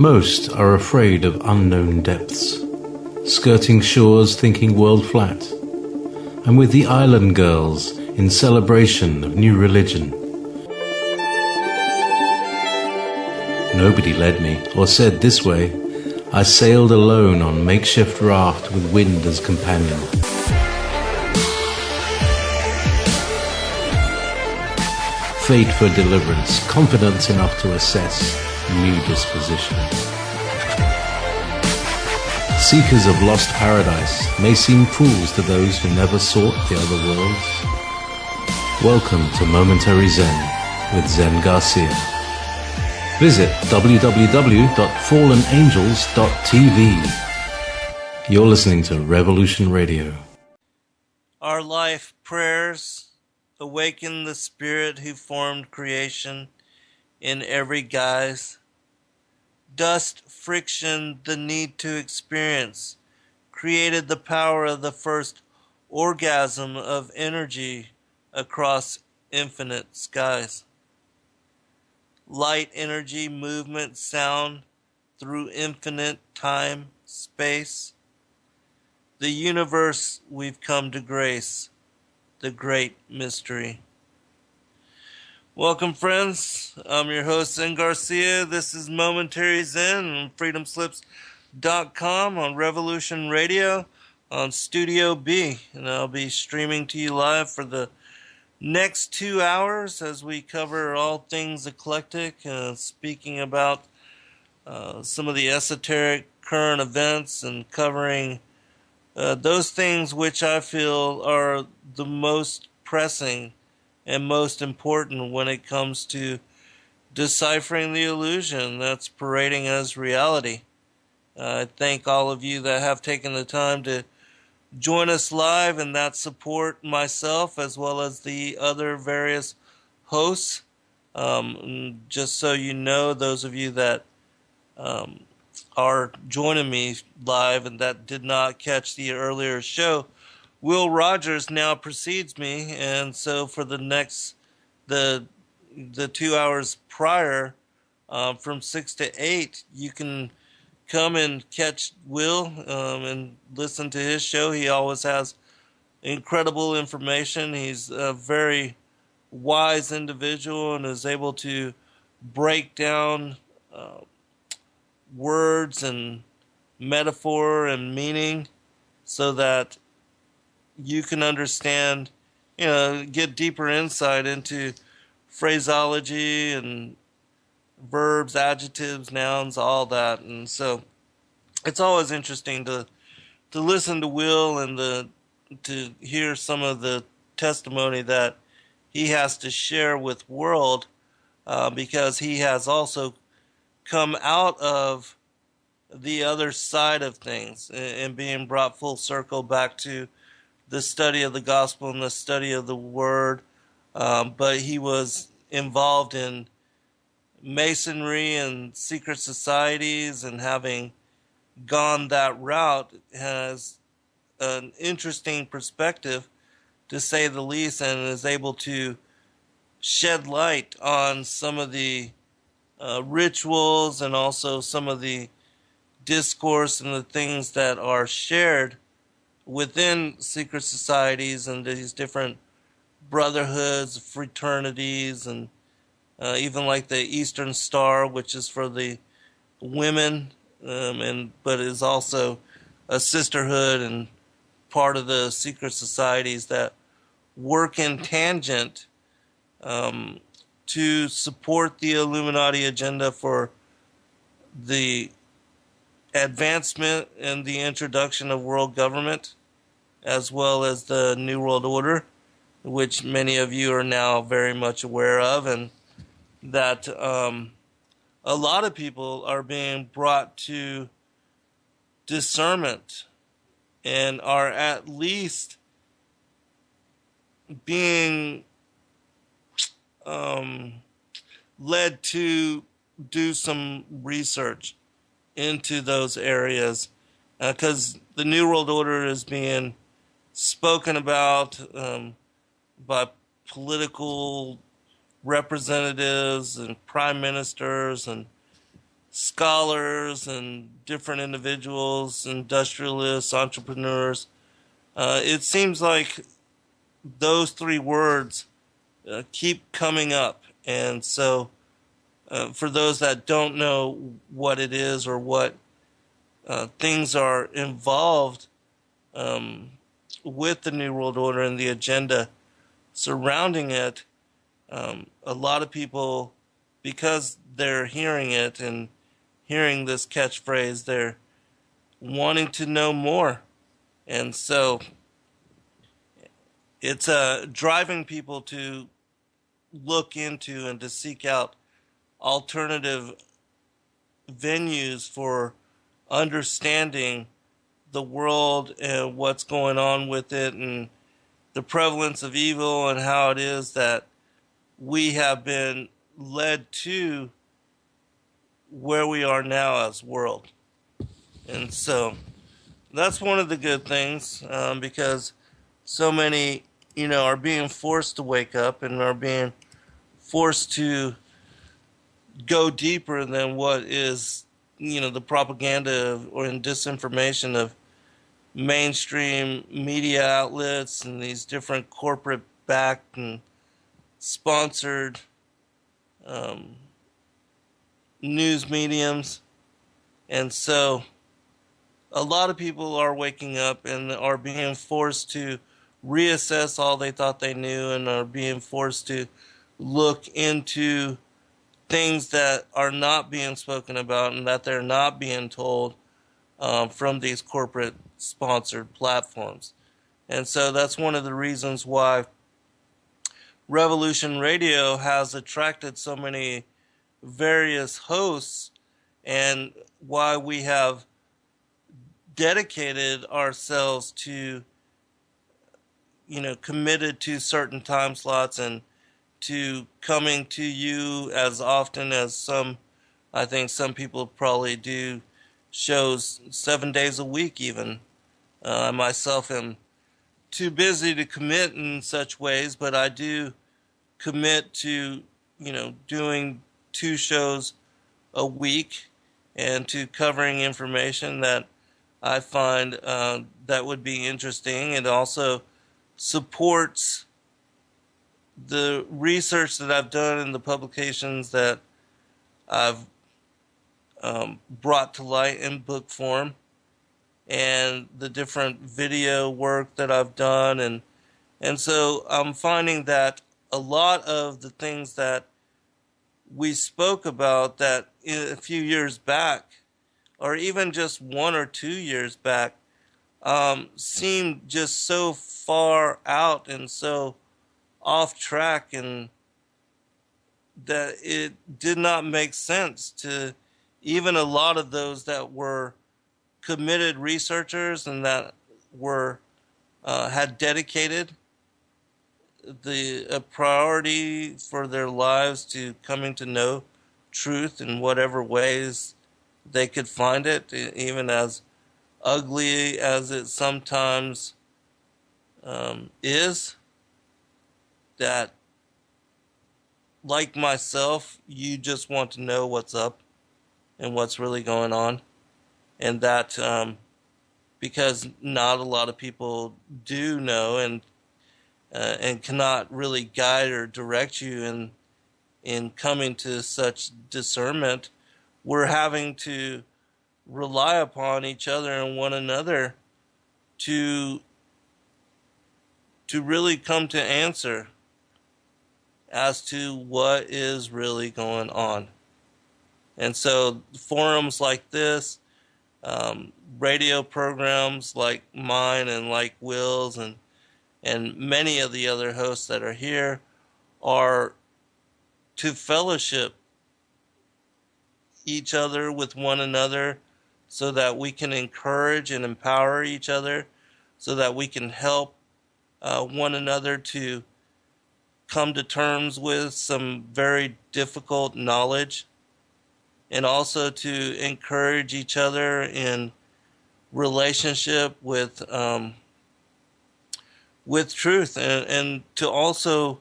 Most are afraid of unknown depths, skirting shores thinking world flat. I'm with the island girls in celebration of new religion. Nobody led me or said this way. I sailed alone on makeshift raft with wind as companion. Fate for deliverance, confidence enough to assess new disposition. Seekers of lost paradise may seem fools to those who never sought the other worlds. Welcome to Momentary Zen with Zen Garcia. Visit www.fallenangels.tv. You're listening to Revolution Radio. Our life prayers awaken the spirit who formed creation in every guise. Dust, friction, the need to experience, created the power of the first orgasm of energy across infinite skies. Light, energy, movement, sound through infinite time, space. The universe we've come to grace, the great mystery. Welcome, friends. I'm your host, Zen Garcia. This is Momentary Zen on freedomslips.com, on Revolution Radio, on Studio B. And I'll be streaming to you live for the next 2 hours as we cover all things eclectic, speaking about some of the esoteric current events and covering those things which I feel are the most pressing and most important when it comes to deciphering the illusion that's parading as reality. I thank all of you that have taken the time to join us live and that support myself as well as the other various hosts. Just so you know, those of you that are joining me live and that did not catch the earlier show, Will Rogers now precedes me, and so for the 2 hours prior, from 6 to 8, you can come and catch Will and listen to his show. He always has incredible information. He's a very wise individual and is able to break down words and metaphor and meaning so that you can understand, get deeper insight into phraseology and verbs, adjectives, nouns, all that. And so it's always interesting to listen to Will and to hear some of the testimony that he has to share with world, because he has also come out of the other side of things and being brought full circle back to the study of the gospel and the study of the word. But he was involved in masonry and secret societies, and having gone that route has an interesting perspective, to say the least, and is able to shed light on some of the rituals and also some of the discourse and the things that are shared within secret societies and these different brotherhoods, fraternities, and even like the Eastern Star, which is for the women, but is also a sisterhood and part of the secret societies that work in tangent to support the Illuminati agenda for the advancement and the introduction of world government, as well as the New World Order, which many of you are now very much aware of, and that a lot of people are being brought to discernment and are at least being led to do some research into those areas, because the New World Order is being spoken about by political representatives and prime ministers and scholars and different individuals, industrialists, entrepreneurs. It seems like those three words keep coming up. And so, for those that don't know what it is or what things are involved with the New World Order and the agenda surrounding it, a lot of people, because they're hearing it and hearing this catchphrase, they're wanting to know more. And so it's driving people to look into and to seek out alternative venues for understanding the world and what's going on with it and the prevalence of evil and how it is that we have been led to where we are now as world. And so that's one of the good things, because so many, are being forced to wake up and are being forced to go deeper than what is, the propaganda or disinformation of mainstream media outlets and these different corporate backed and sponsored news mediums. And so a lot of people are waking up and are being forced to reassess all they thought they knew and are being forced to look into things that are not being spoken about and that they're not being told from these corporate sponsored platforms. And so that's one of the reasons why Revolution Radio has attracted so many various hosts and why we have dedicated ourselves to, committed to certain time slots and to coming to you as often as I think some people probably do shows 7 days a week even. I myself am too busy to commit in such ways, but I do commit to, doing 2 shows a week and to covering information that I find that would be interesting. It also supports the research that I've done and the publications that I've brought to light in book form and the different video work that I've done. And so I'm finding that a lot of the things that we spoke about that a few years back, or even just 1 or 2 years back, seemed just so far out and so off track, and that it did not make sense to even a lot of those that were committed researchers and that were had dedicated a priority for their lives to coming to know truth in whatever ways they could find it, even as ugly as it sometimes is. That, like myself, you just want to know what's up and what's really going on. And that because not a lot of people do know and cannot really guide or direct you in coming to such discernment, we're having to rely upon each other and one another to really come to answer as to what is really going on. And so forums like this, radio programs like mine and like Will's and many of the other hosts that are here are to fellowship each other with one another so that we can encourage and empower each other, so that we can help one another to come to terms with some very difficult knowledge, and also to encourage each other in relationship with truth, and to also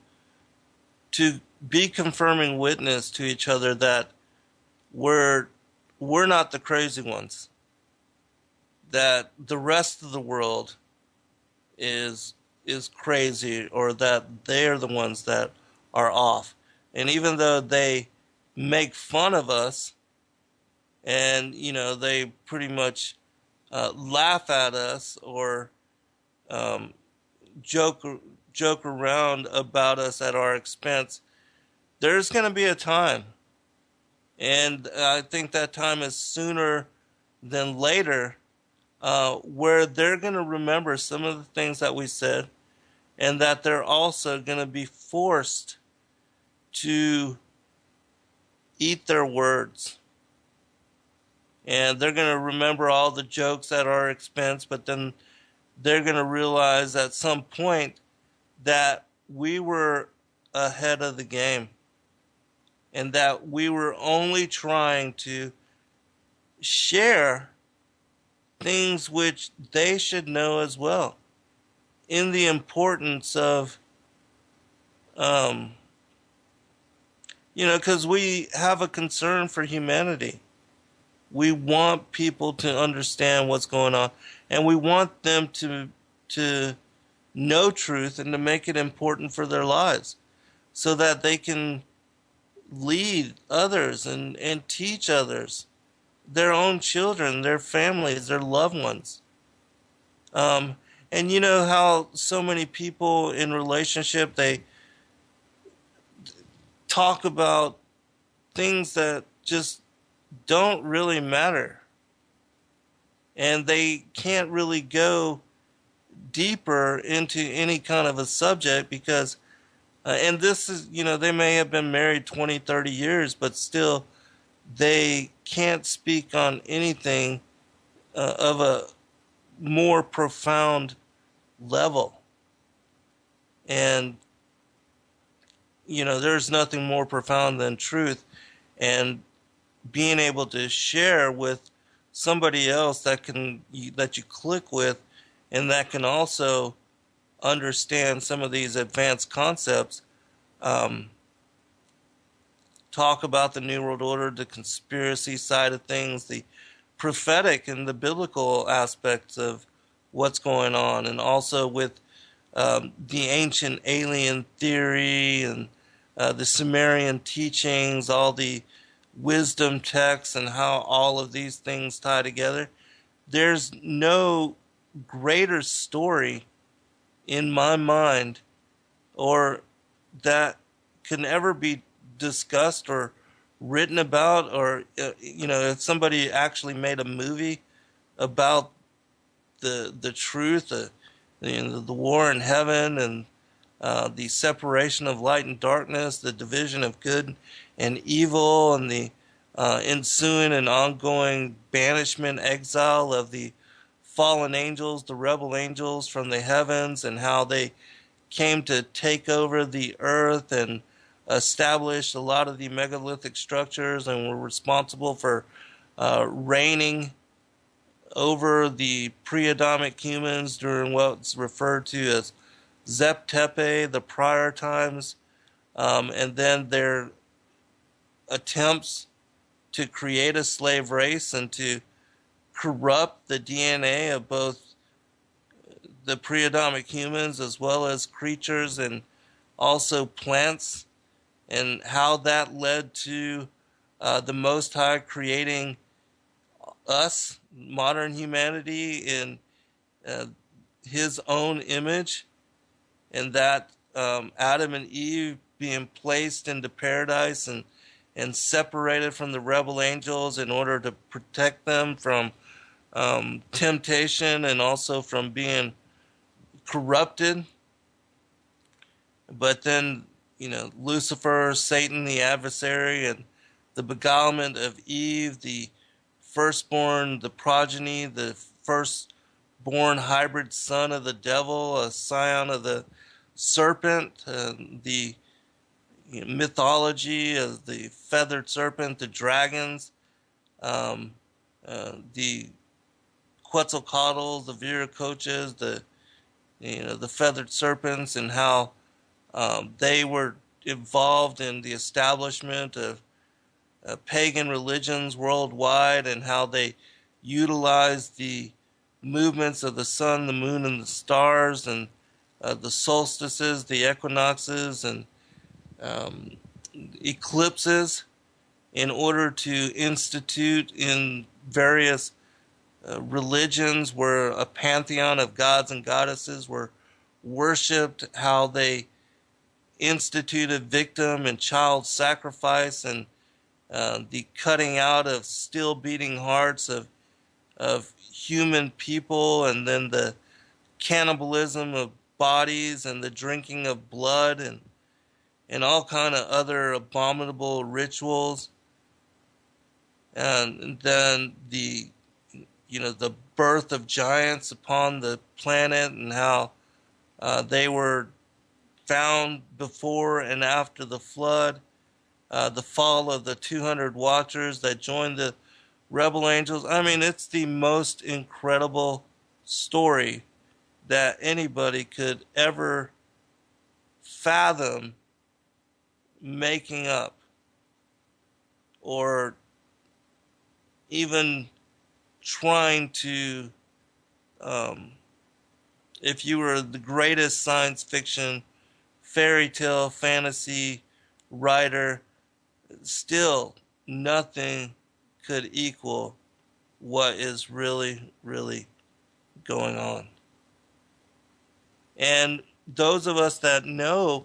to be confirming witness to each other that we're we're not the crazy ones, that the rest of the world is crazy, or that they're the ones that are off. And even though they make fun of us, and they pretty much laugh at us, or um, joke joke around about us at our expense, there's going to be a time, and I think that time is sooner than later, where they're going to remember some of the things that we said, and that they're also going to be forced to eat their words. And they're going to remember all the jokes at our expense, but then they're going to realize at some point that we were ahead of the game, and that we were only trying to share things which they should know as well, in the importance of, because we have a concern for humanity. We want people to understand what's going on, and we want them to know truth and to make it important for their lives, so that they can lead others and teach others, their own children, their families, their loved ones. And you know how so many people in relationship, they talk about things that just don't really matter, and they can't really go deeper into any kind of a subject, because and this is, they may have been married 20, 30 years, but still they can't speak on anything of a more profound level. And there's nothing more profound than truth, and being able to share with somebody else that you click with, and that can also understand some of these advanced concepts. Talk about the New World Order, the conspiracy side of things, the prophetic and the biblical aspects of what's going on, and also with the ancient alien theory, and the Sumerian teachings, all the wisdom texts, and how all of these things tie together. There's no greater story in my mind, or that can ever be discussed or written about, or if somebody actually made a movie about the truth, the war in heaven, and the separation of light and darkness, the division of good and evil, and the ensuing and ongoing banishment, exile of the fallen angels, the rebel angels from the heavens, and how they came to take over the earth and establish a lot of the megalithic structures, and were responsible for reigning over the pre-Adamic humans during what's referred to as Zep Tepe, the prior times, and then their attempts to create a slave race and to corrupt the DNA of both the pre-Adamic humans as well as creatures, and also plants, and how that led to the Most High creating us, modern humanity, in his own image, and that Adam and Eve being placed into paradise and separated from the rebel angels in order to protect them from temptation, and also from being corrupted. But then, Lucifer, Satan, the adversary, and the beguilement of Eve, the firstborn, the progeny, the firstborn hybrid son of the devil, a scion of the serpent, the mythology of the feathered serpent, the dragons, the Quetzalcoatls, the Viracochas, the feathered serpents, and how they were involved in the establishment of pagan religions worldwide and how they utilize the movements of the sun, the moon, and the stars, and the solstices, the equinoxes, and um, eclipses in order to institute in various religions where a pantheon of gods and goddesses were worshipped, how they instituted victim and child sacrifice, and the cutting out of still beating hearts of human people, and then the cannibalism of bodies and the drinking of blood, and all kind of other abominable rituals. And then the birth of giants upon the planet, and how they were found before and after the flood, the fall of the 200 watchers that joined the rebel angels. I mean, it's the most incredible story that anybody could ever fathom making up, or even trying to, if you were the greatest science fiction, fairy tale, fantasy writer, still nothing could equal what is really, really going on. And those of us that know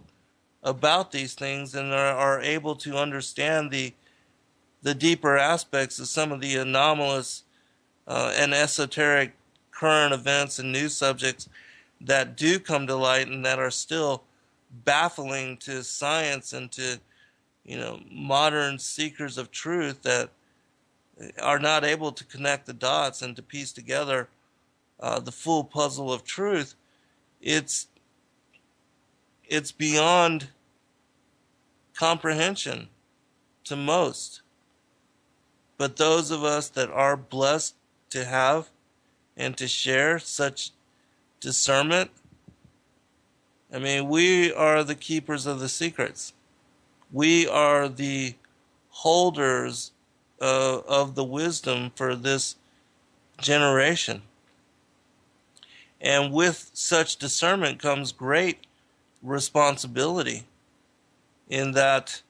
about these things and are able to understand the deeper aspects of some of the anomalous and esoteric current events and news subjects that do come to light and that are still baffling to science and to modern seekers of truth, that are not able to connect the dots and to piece together the full puzzle of truth. It's beyond comprehension to most. But those of us that are blessed to have and to share such discernment, I mean, we are the keepers of the secrets. We are the holders of the wisdom for this generation. And with such discernment comes great responsibility, in that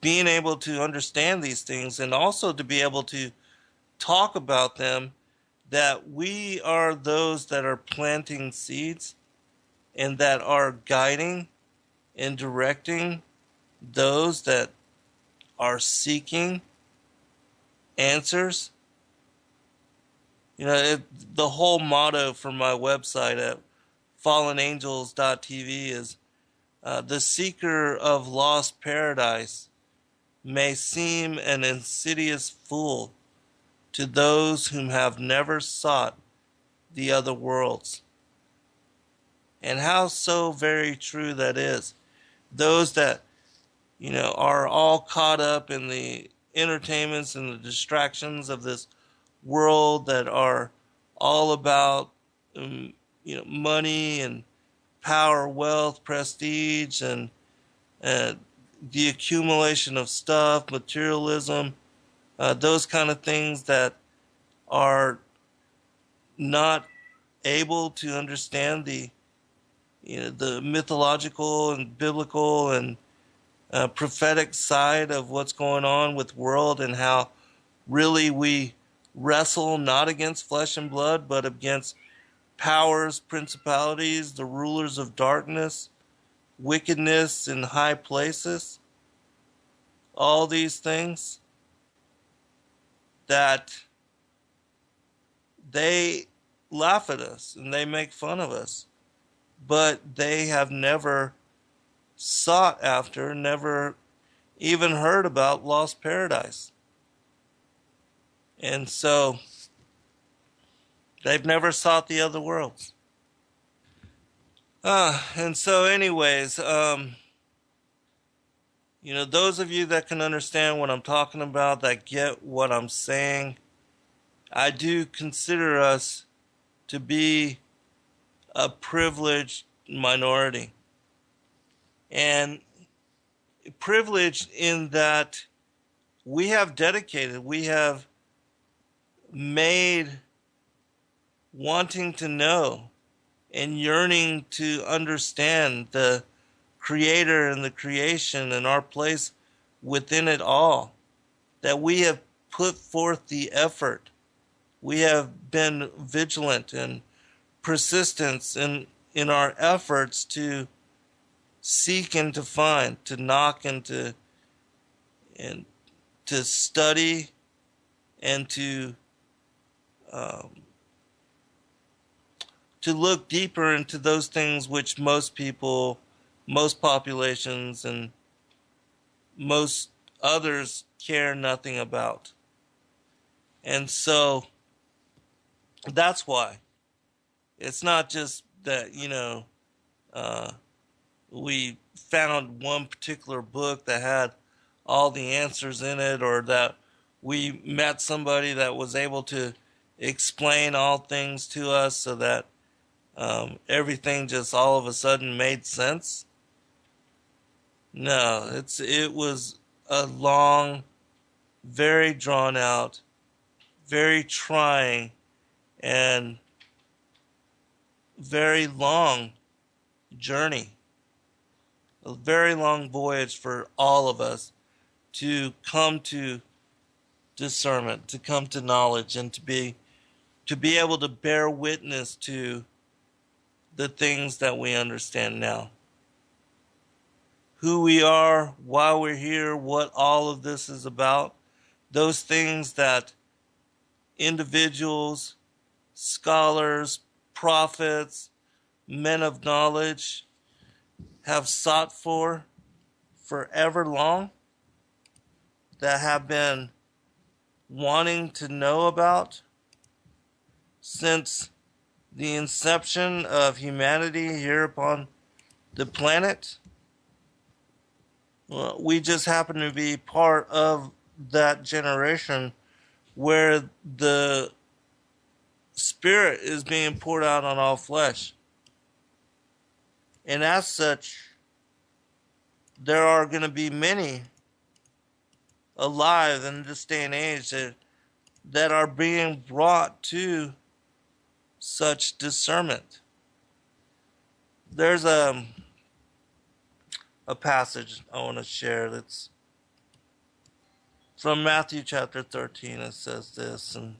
being able to understand these things and also to be able to talk about them, that we are those that are planting seeds and that are guiding and directing those that are seeking answers. The whole motto for my website at fallenangels.tv is the seeker of lost paradise may seem an insidious fool to those whom have never sought the other worlds. And how so very true that is. Those that, are all caught up in the entertainments and the distractions of this world, that are all about, money and power, wealth, prestige, and the accumulation of stuff, materialism, those kind of things that are not able to understand the mythological and biblical and prophetic side of what's going on with the world, and how really we wrestle not against flesh and blood, but against powers, principalities, the rulers of darkness, wickedness in high places. All these things that they laugh at us and they make fun of us, but they have never sought after, never even heard about lost paradise. And so they've never sought the other worlds. And so anyways, those of you that can understand what I'm talking about, that get what I'm saying, I do consider us to be a privileged minority. And privileged in that we have dedicated, we have made wanting to know and yearning to understand the Creator and the creation and our place within it all, that we have put forth the effort. We have been vigilant and persistence in our efforts to seek and to find, to knock and to study and to look deeper into those things which most people, most populations, and most others care nothing about. And so that's why. It's not just that, we found one particular book that had all the answers in it, or that we met somebody that was able to explain all things to us so that everything just all of a sudden made sense. No, it was a long, very drawn out, very trying, and very long journey. A very long voyage for all of us to come to discernment, to come to knowledge, and to be able to bear witness to the things that we understand now. Who we are, why we're here, what all of this is about. Those things that individuals, scholars, prophets, men of knowledge have sought for forever long, that have been wanting to know about since the inception of humanity here upon the planet. Well, we just happen to be part of that generation where the Spirit is being poured out on all flesh. And as such, there are going to be many alive in this day and age that are being brought to such discernment. There's a passage I want to share that's from Matthew chapter 13. It says this, and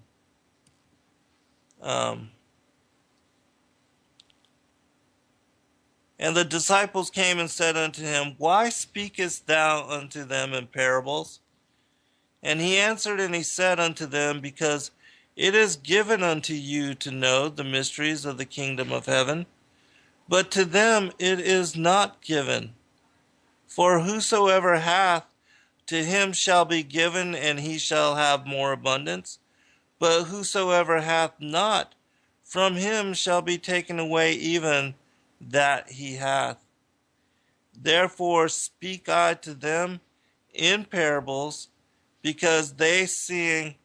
and the disciples came and said unto him, Why speakest thou unto them in parables? And he answered and he said unto them, Because it is given unto you to know the mysteries of the kingdom of heaven, but to them it is not given. For whosoever hath, to him shall be given, and he shall have more abundance. But whosoever hath not, from him shall be taken away even that he hath. Therefore speak I to them in parables, because they seeing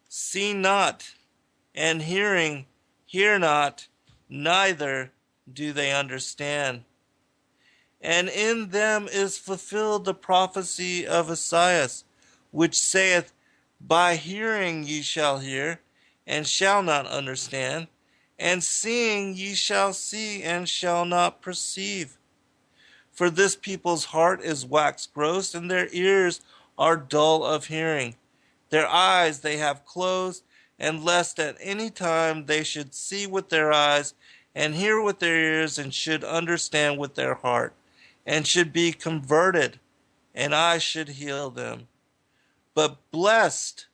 see not, and hearing hear not, neither do they understand. And in them is fulfilled the prophecy of Esaias, which saith, By hearing ye shall hear, and shall not understand, and seeing ye shall see, and shall not perceive. For this people's heart is waxed gross, and their ears are dull of hearing. Their eyes they have closed, and lest at any time they should see with their eyes, and hear with their ears, and should understand with their heart, and should be converted, and I should heal them. But blessed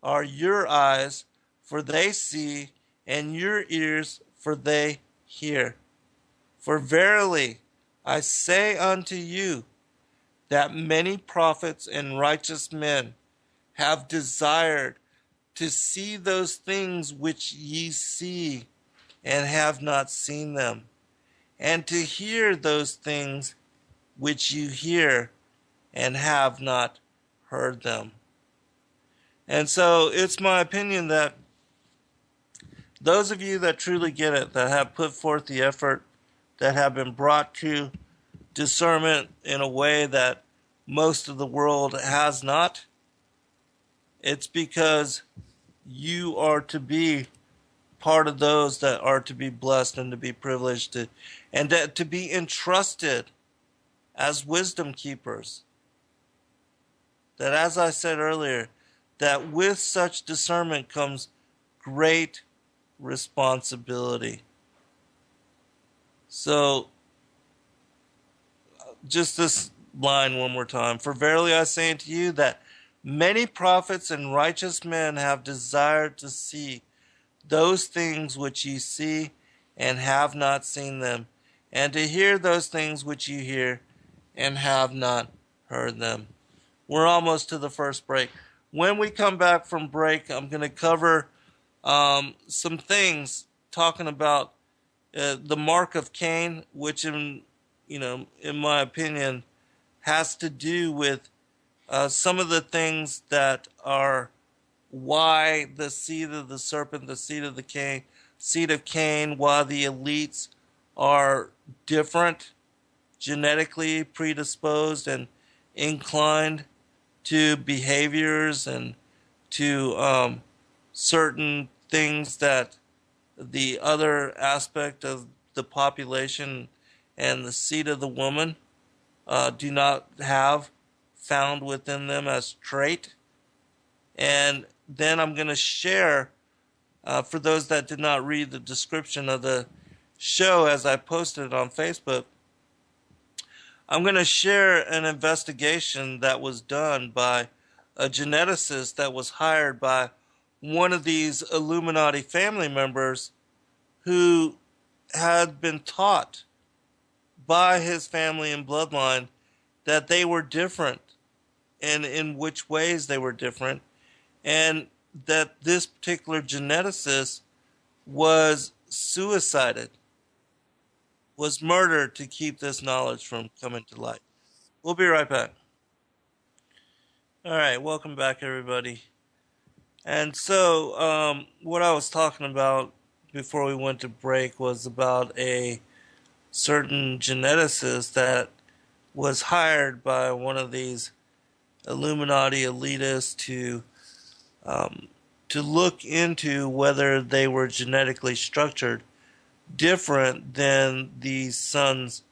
are your eyes, for they see, and your ears, for they hear. For verily I say unto you, that many prophets and righteous men have desired to see those things which ye see, and have not seen them, and to hear those things which you hear, and have not heard them. And so it's my opinion that those of you that truly get it, that have put forth the effort, that have been brought to discernment in a way that most of the world has not. It's because you are to be part of those that are to be blessed and to be privileged to, and to be entrusted as wisdom keepers. That, as I said earlier, that with such discernment comes great responsibility. So, just this line one more time. For verily I say unto you that many prophets and righteous men have desired to see those things which ye see and have not seen them, and to hear those things which ye hear and have not heard them. We're almost to the first break. When we come back from break, I'm going to cover some things talking about the mark of Cain, which in my opinion, has to do with some of the things that are why the seed of the serpent, the seed of Cain, why the elites are different, genetically predisposed and inclined to behaviors and to certain things that the other aspect of the population and the seed of the woman do not have found within them as trait. And then I'm going to share, for those that did not read the description of the show as I posted it on Facebook, I'm going to share an investigation that was done by a geneticist that was hired by one of these Illuminati family members who had been taught by his family and bloodline that they were different and in which ways they were different, and that this particular geneticist was suicided, was murdered to keep this knowledge from coming to light. We'll be right back. All right, welcome back, everybody. And so, what I was talking about before we went to break was about a certain geneticist that was hired by one of these Illuminati elitists to look into whether they were genetically structured different than the sons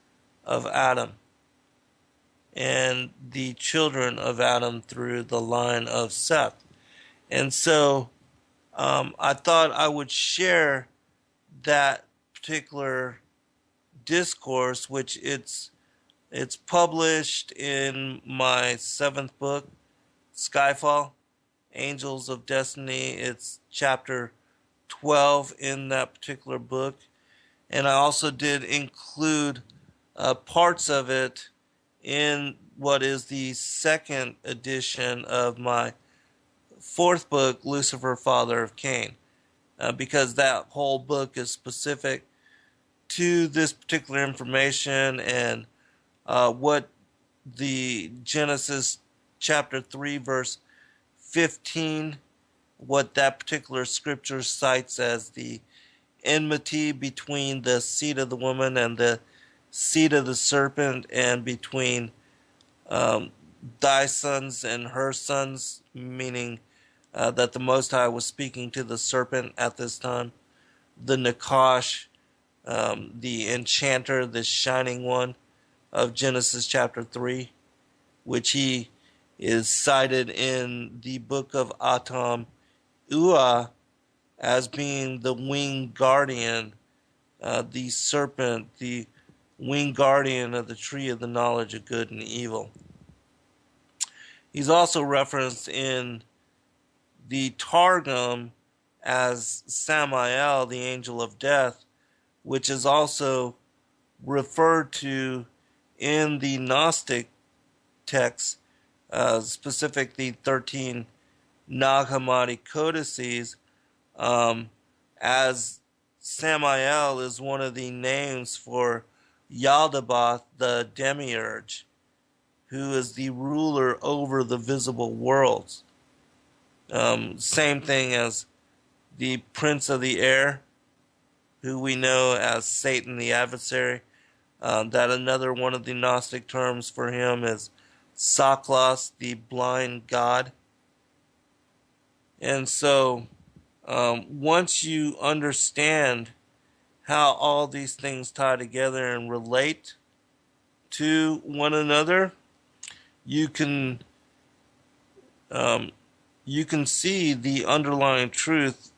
of Adam and the children of Adam through the line of Seth. And so I thought I would share that particular discourse, which it's published in my 7th book, Skyfall, Angels of Destiny. It's chapter 12 in that particular book. And I also did include parts of it in what is the 2nd edition of my 4th book, Lucifer, Father of Cain, because that whole book is specific to this particular information and what the Genesis chapter 3 verse 15, what that particular scripture cites as the enmity between the seed of the woman and the seed of the serpent, and between thy sons and her sons, meaning that the Most High was speaking to the serpent at this time, the Nakash, the enchanter, the shining one of Genesis chapter 3, which he is cited in the book of Atam Ua as being the winged guardian, the serpent, the winged guardian of the tree of the knowledge of good and evil. He's also referenced in the Targum as Samael, the angel of death, which is also referred to in the Gnostic texts, specific the 13 Nag Hammadi codices, as Samael is one of the names for Yaldabaoth, the demiurge, who is the ruler over the visible worlds. Same thing as the prince of the air, who we know as Satan the adversary. That another one of the Gnostic terms for him is Saklos, the blind god. And so once you understand how all these things tie together and relate to one another, you can see the underlying truth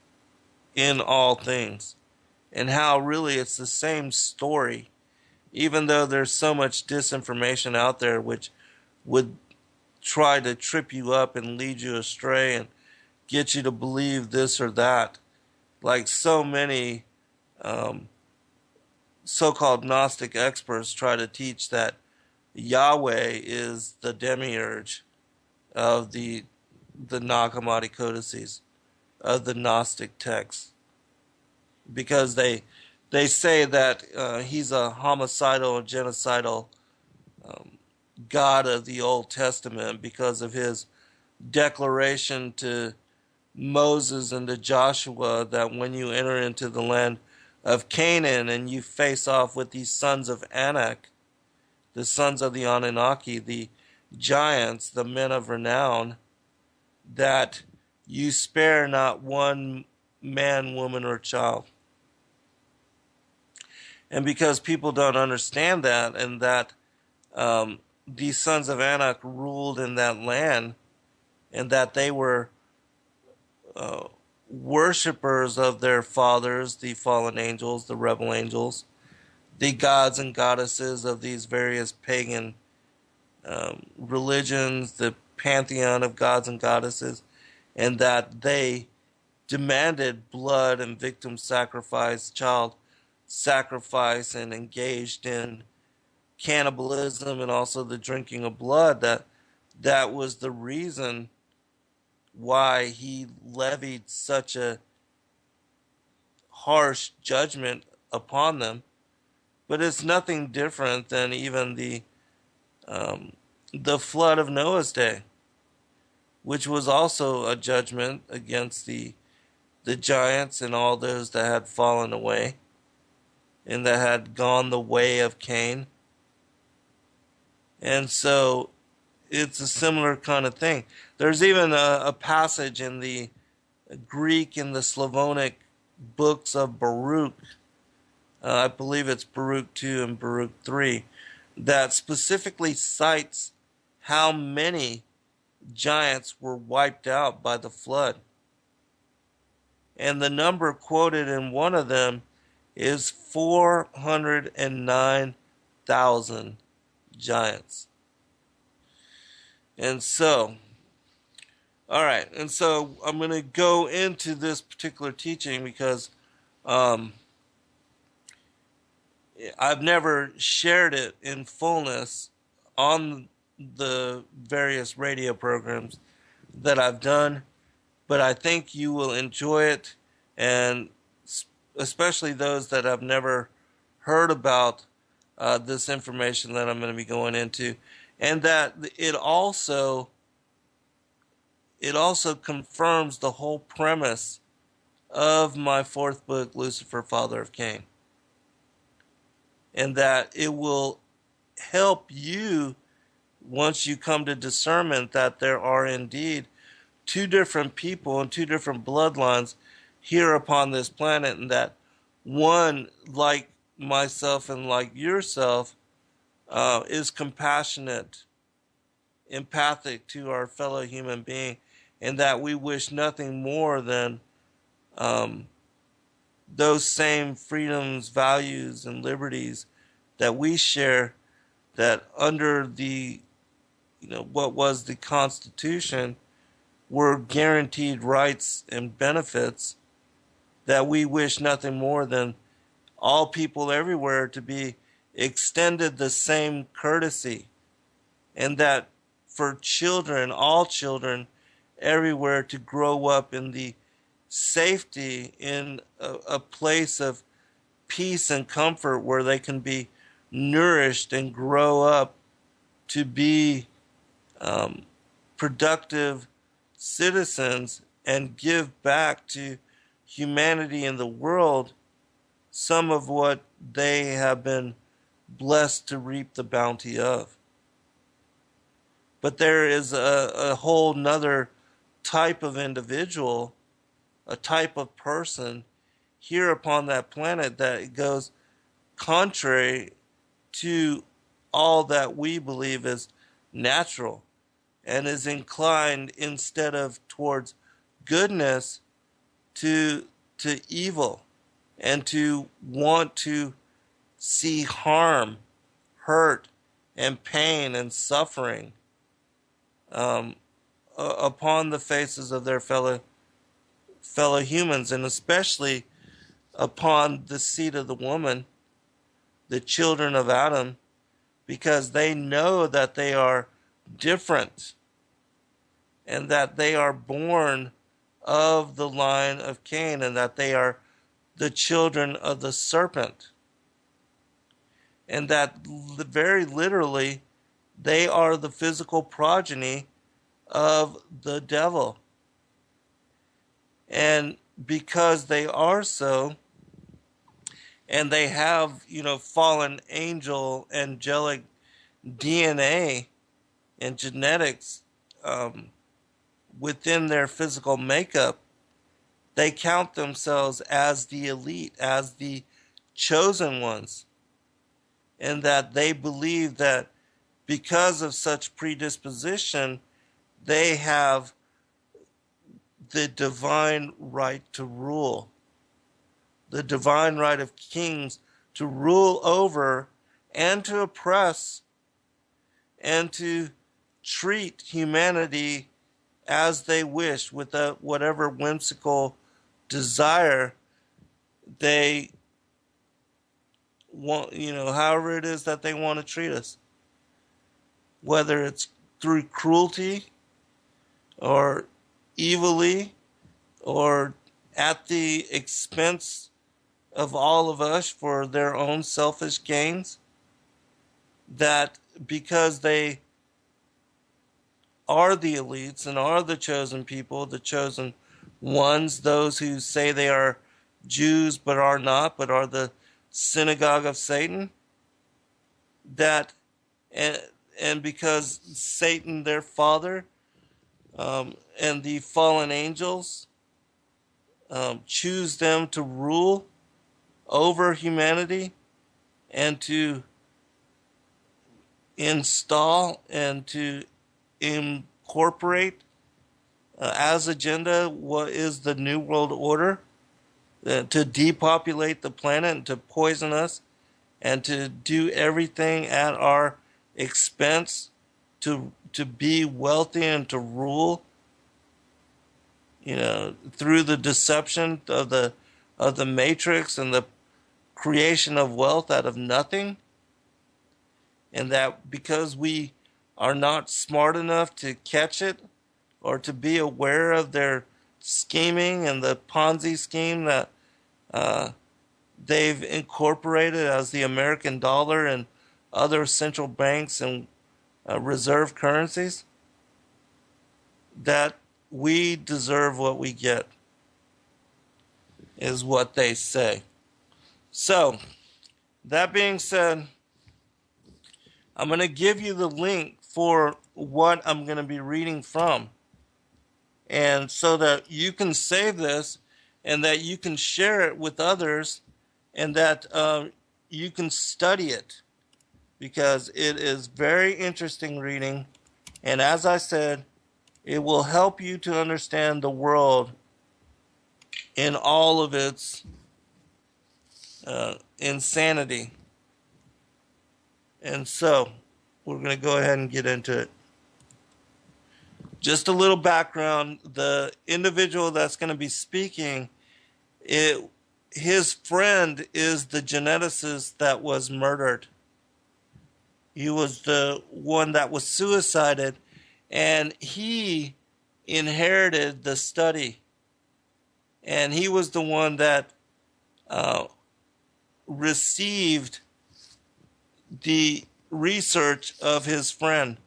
in all things, and how really it's the same story, even though there's so much disinformation out there which would try to trip you up and lead you astray and get you to believe this or that. Like so many so-called Gnostic experts try to teach that Yahweh is the demiurge of the Nag Hammadi codices, of the Gnostic texts, because they say that he's a homicidal and genocidal God of the Old Testament because of his declaration to Moses and to Joshua that when you enter into the land of Canaan and you face off with these sons of Anak, the sons of the Anunnaki, the giants, the men of renown, that you spare not one man, woman, or child. And because people don't understand that, and that these sons of Anak ruled in that land, and that they were worshippers of their fathers, the fallen angels, the rebel angels, the gods and goddesses of these various pagan religions, the pantheon of gods and goddesses, and that they demanded blood and victim sacrifice, child sacrifice, and engaged in cannibalism and also the drinking of blood, that was the reason why he levied such a harsh judgment upon them. But it's nothing different than even the flood of Noah's day, which was also a judgment against the giants and all those that had fallen away and that had gone the way of Cain. And so it's a similar kind of thing. There's even a passage in the Greek and the Slavonic books of Baruch, I believe it's Baruch 2 and Baruch 3, that specifically cites how many giants were wiped out by the flood. And the number quoted in one of them is 409,000 giants. And so, all right, and so I'm going to go into this particular teaching because I've never shared it in fullness on the various radio programs that I've done, but I think you will enjoy it, and especially those that have never heard about this information that I'm going to be going into, and that it also confirms the whole premise of my fourth book, Lucifer, Father of Cain, and that it will help you once you come to discernment that there are indeed two different people and two different bloodlines here upon this planet, and that one, like myself and like yourself, is compassionate, empathic to our fellow human being, and that we wish nothing more than those same freedoms, values, and liberties that we share, that under the, what was the Constitution, were guaranteed rights and benefits, that we wish nothing more than all people everywhere to be extended the same courtesy, and that for children, all children everywhere, to grow up in the safety, in a place of peace and comfort where they can be nourished and grow up to be productive citizens and give back to humanity and the world some of what they have been blessed to reap the bounty of. But there is a whole nother type of individual, a type of person here upon that planet that goes contrary to all that we believe is natural, and is inclined, instead of towards goodness, to evil, and to want to see harm, hurt, and pain and suffering upon the faces of their fellow humans, and especially upon the seed of the woman, the children of Adam, because they know that they are different and that they are born of the line of Cain, and that they are the children of the serpent, and that very literally they are the physical progeny of the devil. And because they are so, and they have, fallen angelic DNA and genetics within their physical makeup, they count themselves as the elite, as the chosen ones, and that they believe that because of such predisposition, they have the divine right to rule, the divine right of kings to rule over and to oppress and to treat humanity as they wish, with whatever whimsical desire they want, however it is that they want to treat us, whether it's through cruelty or evilly or at the expense of all of us for their own selfish gains. That because they are the elites and are the chosen people, the chosen ones, those who say they are Jews but are not, but are the synagogue of Satan, that and because Satan, their father, and the fallen angels choose them to rule over humanity and to install and to incorporate as agenda what is the New World Order, to depopulate the planet and to poison us and to do everything at our expense to be wealthy and to rule, through the deception of the matrix and the creation of wealth out of nothing. And that because we are not smart enough to catch it or to be aware of their scheming and the Ponzi scheme that they've incorporated as the American dollar and other central banks and reserve currencies, that we deserve what we get, is what they say. So, that being said, I'm going to give you the link for what I'm going to be reading from, and so that you can save this and that you can share it with others, and that you can study it, because it is very interesting reading. And as I said, it will help you to understand the world in all of its insanity. And so, we're going to go ahead and get into it. Just a little background. The individual that's going to be speaking, his friend is the geneticist that was murdered. He was the one that was suicided, and he inherited the study. And he was the one that received the research of his friend.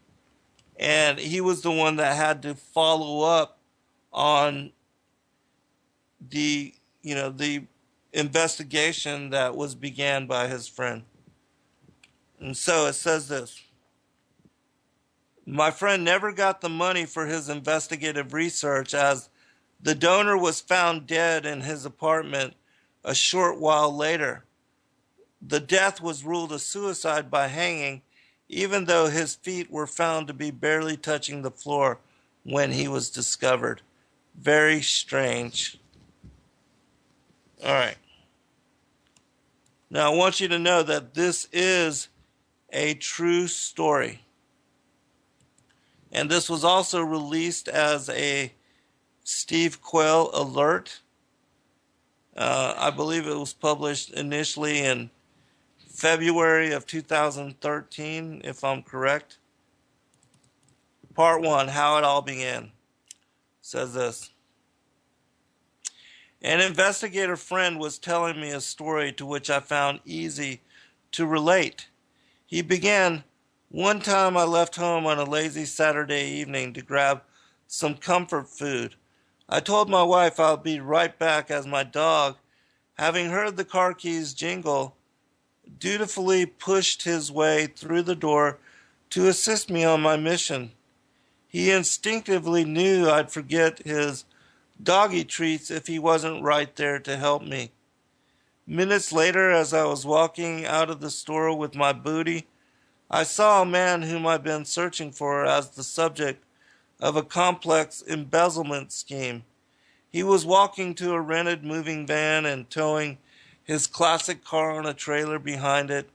And he was the one that had to follow up on the investigation that was began by his friend. And so it says this: My friend never got the money for his investigative research as the donor was found dead in his apartment a short while later. The death was ruled a suicide by hanging, even though his feet were found to be barely touching the floor when he was discovered. Very strange. All right. Now, I want you to know that this is a true story. And this was also released as a Steve Quayle alert. I believe it was published initially in February of 2013, if I'm correct. Part 1, How It All Began, says this. An investigator friend was telling me a story to which I found easy to relate. He began, "One time I left home on a lazy Saturday evening to grab some comfort food. I told my wife I'll be right back as my dog, having heard the car keys jingle, dutifully pushed his way through the door to assist me on my mission. He instinctively knew I'd forget his doggy treats if he wasn't right there to help me. Minutes later, as I was walking out of the store with my booty, I saw a man whom I'd been searching for as the subject of a complex embezzlement scheme. He was walking to a rented moving van and towing his classic car on a trailer behind it.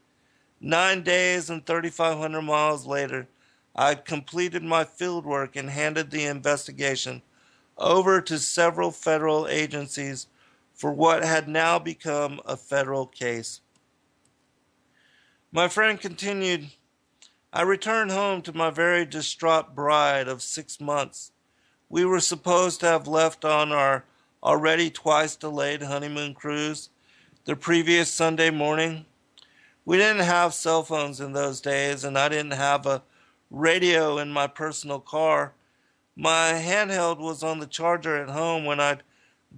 9 days and 3,500 miles later, I'd completed my field work and handed the investigation over to several federal agencies for what had now become a federal case." My friend continued, "I returned home to my very distraught bride of 6 months. We were supposed to have left on our already twice delayed honeymoon cruise the previous Sunday morning. We didn't have cell phones in those days, and I didn't have a radio in my personal car. My handheld was on the charger at home when I'd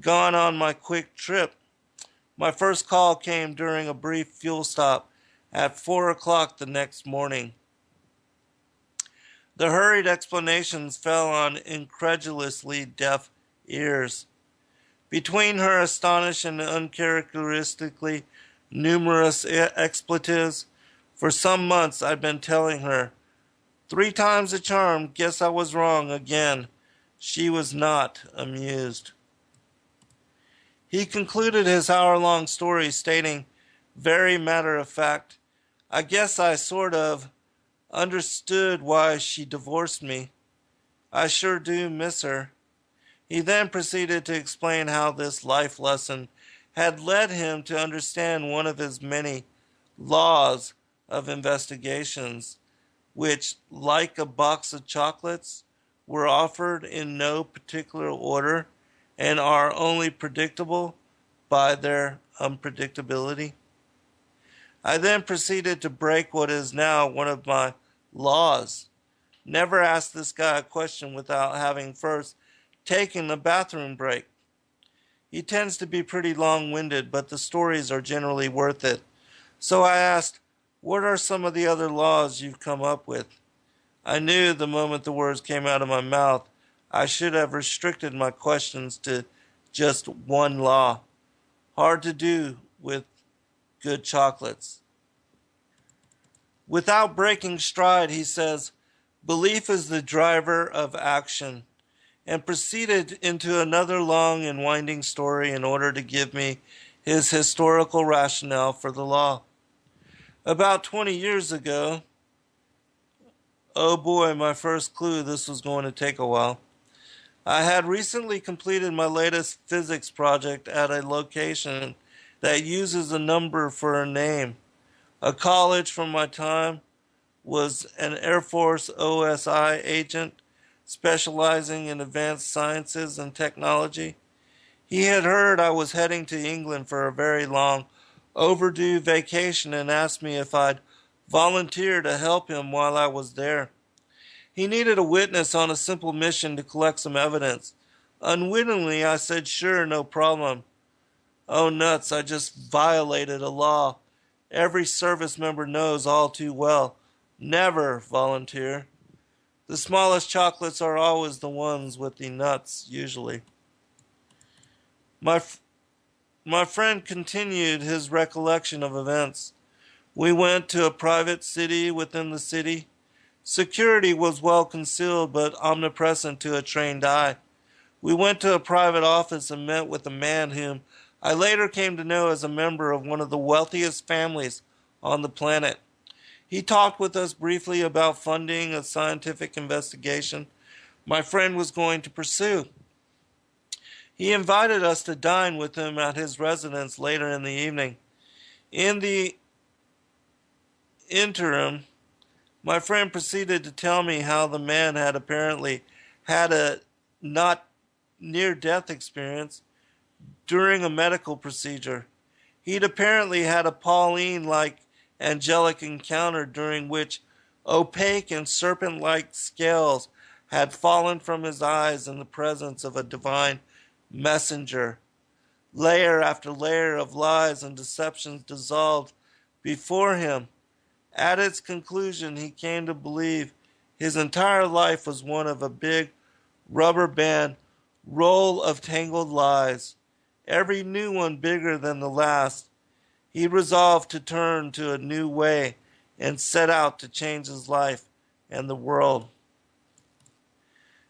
gone on my quick trip. My first call came during a brief fuel stop at 4 o'clock the next morning. The hurried explanations fell on incredulously deaf ears. Between her astonished and uncharacteristically numerous expletives, for some months I'd been telling her, 3 times the charm, guess I was wrong again. She was not amused." He concluded his hour-long story stating, very matter-of-fact, "I guess I sort of understood why she divorced me. I sure do miss her." He then proceeded to explain how this life lesson had led him to understand one of his many laws of investigations, which, like a box of chocolates, were offered in no particular order and are only predictable by their unpredictability. I then proceeded to break what is now one of my laws. Never ask this guy a question without having first taken a bathroom break. He tends to be pretty long-winded, but the stories are generally worth it. So I asked, "What are some of the other laws you've come up with?" I knew the moment the words came out of my mouth, I should have restricted my questions to just one law. Hard to do with good chocolates. Without breaking stride, he says, "Belief is the driver of action," and proceeded into another long and winding story in order to give me his historical rationale for the law. About 20 years ago, oh boy, my first clue, this was going to take a while. I had recently completed my latest physics project at a location that uses a number for a name. A college from my time was an Air Force OSI agent specializing in advanced sciences and technology. He had heard I was heading to England for a very long overdue vacation and asked me if I'd volunteer to help him while I was there. He needed a witness on a simple mission to collect some evidence. Unwittingly, I said, "Sure, no problem." Oh, nuts, I just violated a law every service member knows all too well. Never volunteer. The smallest chocolates are always the ones with the nuts, usually. My, my friend continued his recollection of events. We went to a private city within the city. Security was well concealed but omnipresent to a trained eye. We went to a private office and met with a man whom I later came to know as a member of one of the wealthiest families on the planet. He talked with us briefly about funding a scientific investigation my friend was going to pursue. He invited us to dine with him at his residence later in the evening. In the interim, my friend proceeded to tell me how the man had apparently had a not near-death experience during a medical procedure. He'd apparently had a Pauline-like angelic encounter during which opaque and serpent-like scales had fallen from his eyes in the presence of a divine messenger. Layer after layer of lies and deceptions dissolved before him. At its conclusion, he came to believe his entire life was one of a big rubber band roll of tangled lies, every new one bigger than the last. He resolved to turn to a new way and set out to change his life and the world.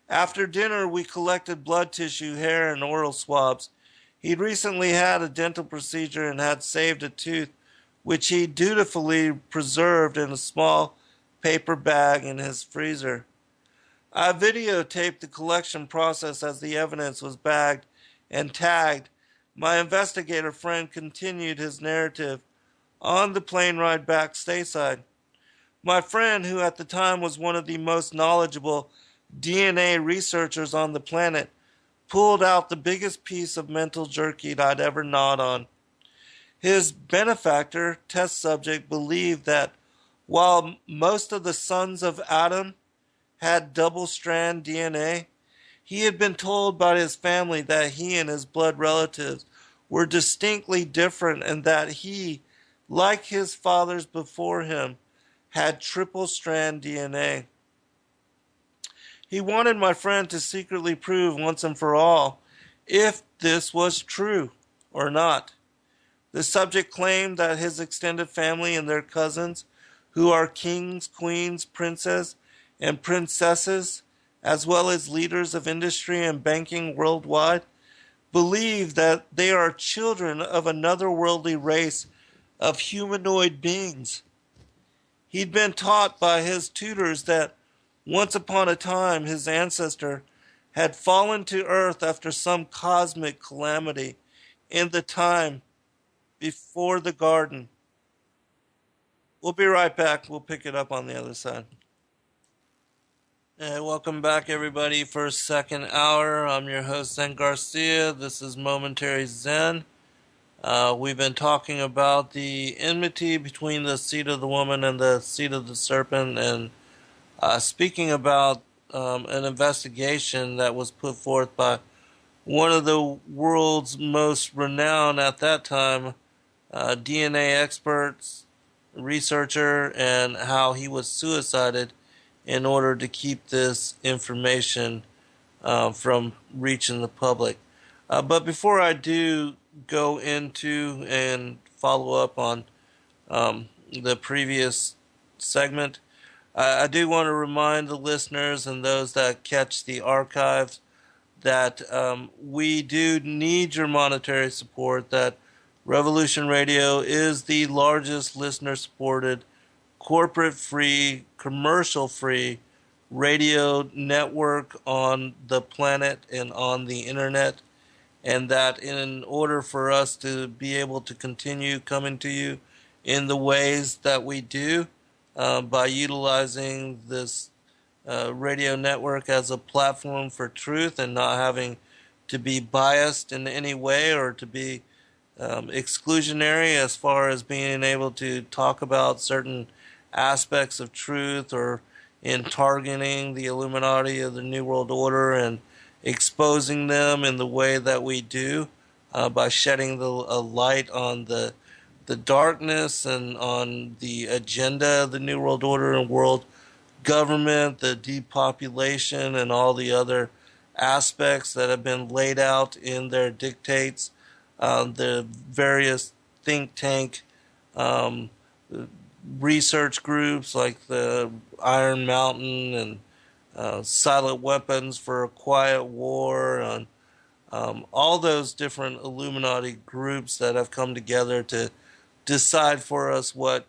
After dinner, we collected blood tissue, hair, and oral swabs. He'd recently had a dental procedure and had saved a tooth, which he dutifully preserved in a small paper bag in his freezer. I videotaped the collection process as the evidence was bagged and tagged. My investigator friend continued his narrative on the plane ride back stateside. My friend, who at the time was one of the most knowledgeable DNA researchers on the planet, pulled out the biggest piece of mental jerky I'd ever gnawed on. His benefactor, test subject, believed that while most of the sons of Adam had double-strand DNA, he had been told by his family that he and his blood relatives were distinctly different and that he, like his fathers before him, had triple-strand DNA. He wanted my friend to secretly prove once and for all if this was true or not. The subject claimed that his extended family and their cousins, who are kings, queens, princes, and princesses, as well as leaders of industry and banking worldwide, believe that they are children of another worldly race of humanoid beings. He'd been taught by his tutors that once upon a time his ancestor had fallen to earth after some cosmic calamity in the time before the garden. We'll be right back. We'll pick it up on the other side. Hey, welcome back, everybody, for a second hour. I'm your host, Zen Garcia. This is Momentary Zen. We've been talking about the enmity between the seed of the woman and the seed of the serpent, and speaking about an investigation that was put forth by one of the world's most renowned at that time DNA experts, researcher, and how he was suicided in order to keep this information from reaching the public. But before I do go into and follow up on the previous segment, I do want to remind the listeners and those that catch the archives that we do need your monetary support, that Revolution Radio is the largest listener-supported, corporate-free, commercial-free radio network on the planet and on the internet, and that in order for us to be able to continue coming to you in the ways that we do, by utilizing this radio network as a platform for truth and not having to be biased in any way or to be exclusionary as far as being able to talk about certain aspects of truth, or in targeting the Illuminati of the New World Order and exposing them in the way that we do, by shedding a light on the darkness and on the agenda of the New World Order and world government, the depopulation, and all the other aspects that have been laid out in their dictates, the various think tank um, research groups like the Iron Mountain and Silent Weapons for a Quiet War, and all those different Illuminati groups that have come together to decide for us what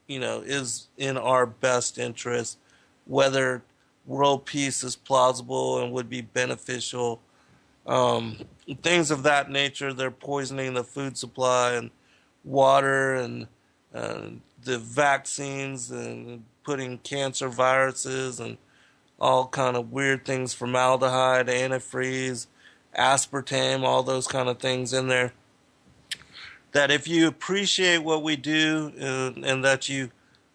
is in our best interest, whether world peace is plausible and would be beneficial, um, things of that nature. They're poisoning the food supply and water and uh, the vaccines and putting cancer viruses and all kind of weird things, formaldehyde, antifreeze, aspartame, all those kind of things in there. That if you appreciate what we do and that you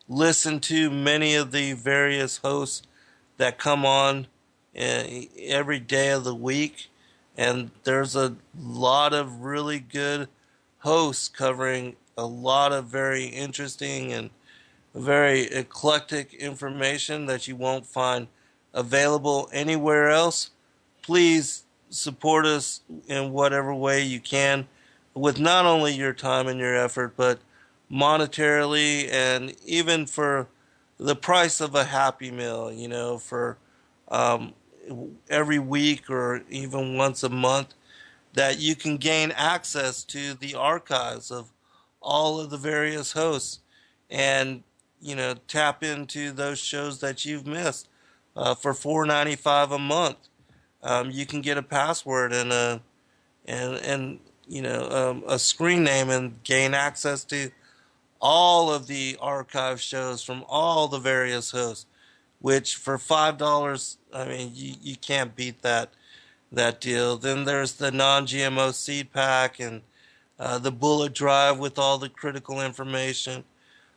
listen to many of the various hosts that come on every day of the week, and there's a lot of really good hosts covering a lot of very interesting and very eclectic information that you won't find available anywhere else. Please support us in whatever way you can with not only your time and your effort, but monetarily, and even for the price of a Happy Meal, for um, every week or even once a month, that you can gain access to the archives of all of the various hosts and tap into those shows that you've missed for $4.95 a month. You can get a password and a screen name and gain access to all of the archive shows from all the various hosts, which for $5, I mean, you can't beat that deal. Then there's the non-GMO seed pack and the bullet drive with all the critical information,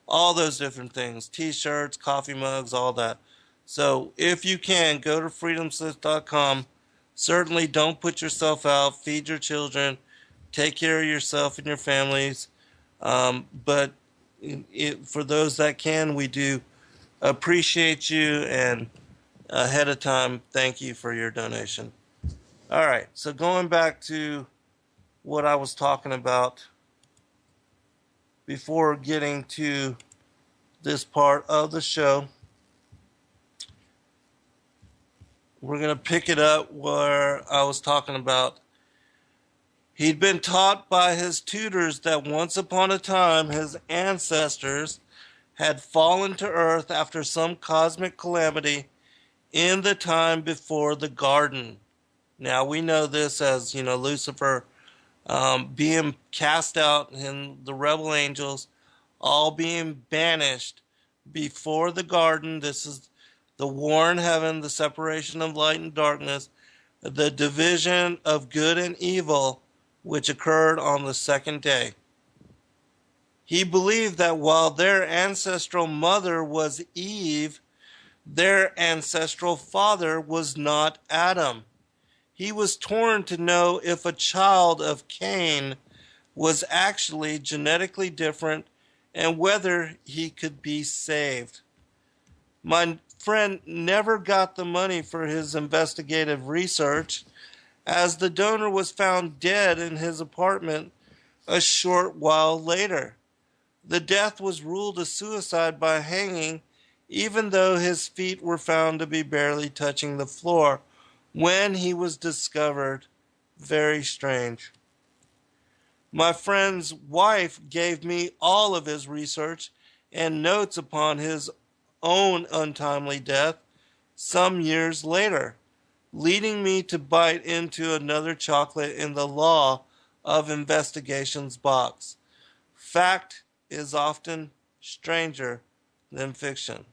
all those different things, t-shirts, coffee mugs, all that. So if you can, go to freedomslips.com. Certainly don't put yourself out, feed your children, take care of yourself and your families. But for those that can, we do appreciate you, and ahead of time, thank you for your donation. All right, so going back to what I was talking about before getting to this part of the show, we're going to pick it up where I was talking about. He'd been taught by his tutors that once upon a time his ancestors had fallen to earth after some cosmic calamity in the time before the garden. Now we know this as, Lucifer being cast out and the rebel angels all being banished before the garden. This is the war in heaven, the separation of light and darkness, the division of good and evil, which occurred on the second day. He believed that while their ancestral mother was Eve, their ancestral father was not Adam. He was torn to know if a child of Cain was actually genetically different and whether he could be saved. My friend never got the money for his investigative research, as the donor was found dead in his apartment a short while later. The death was ruled a suicide by hanging, even though his feet were found to be barely touching the floor when he was discovered. Very strange. My friend's wife gave me all of his research and notes upon his own untimely death some years later, leading me to bite into another chocolate in the law of investigations box. Fact is often stranger than fiction.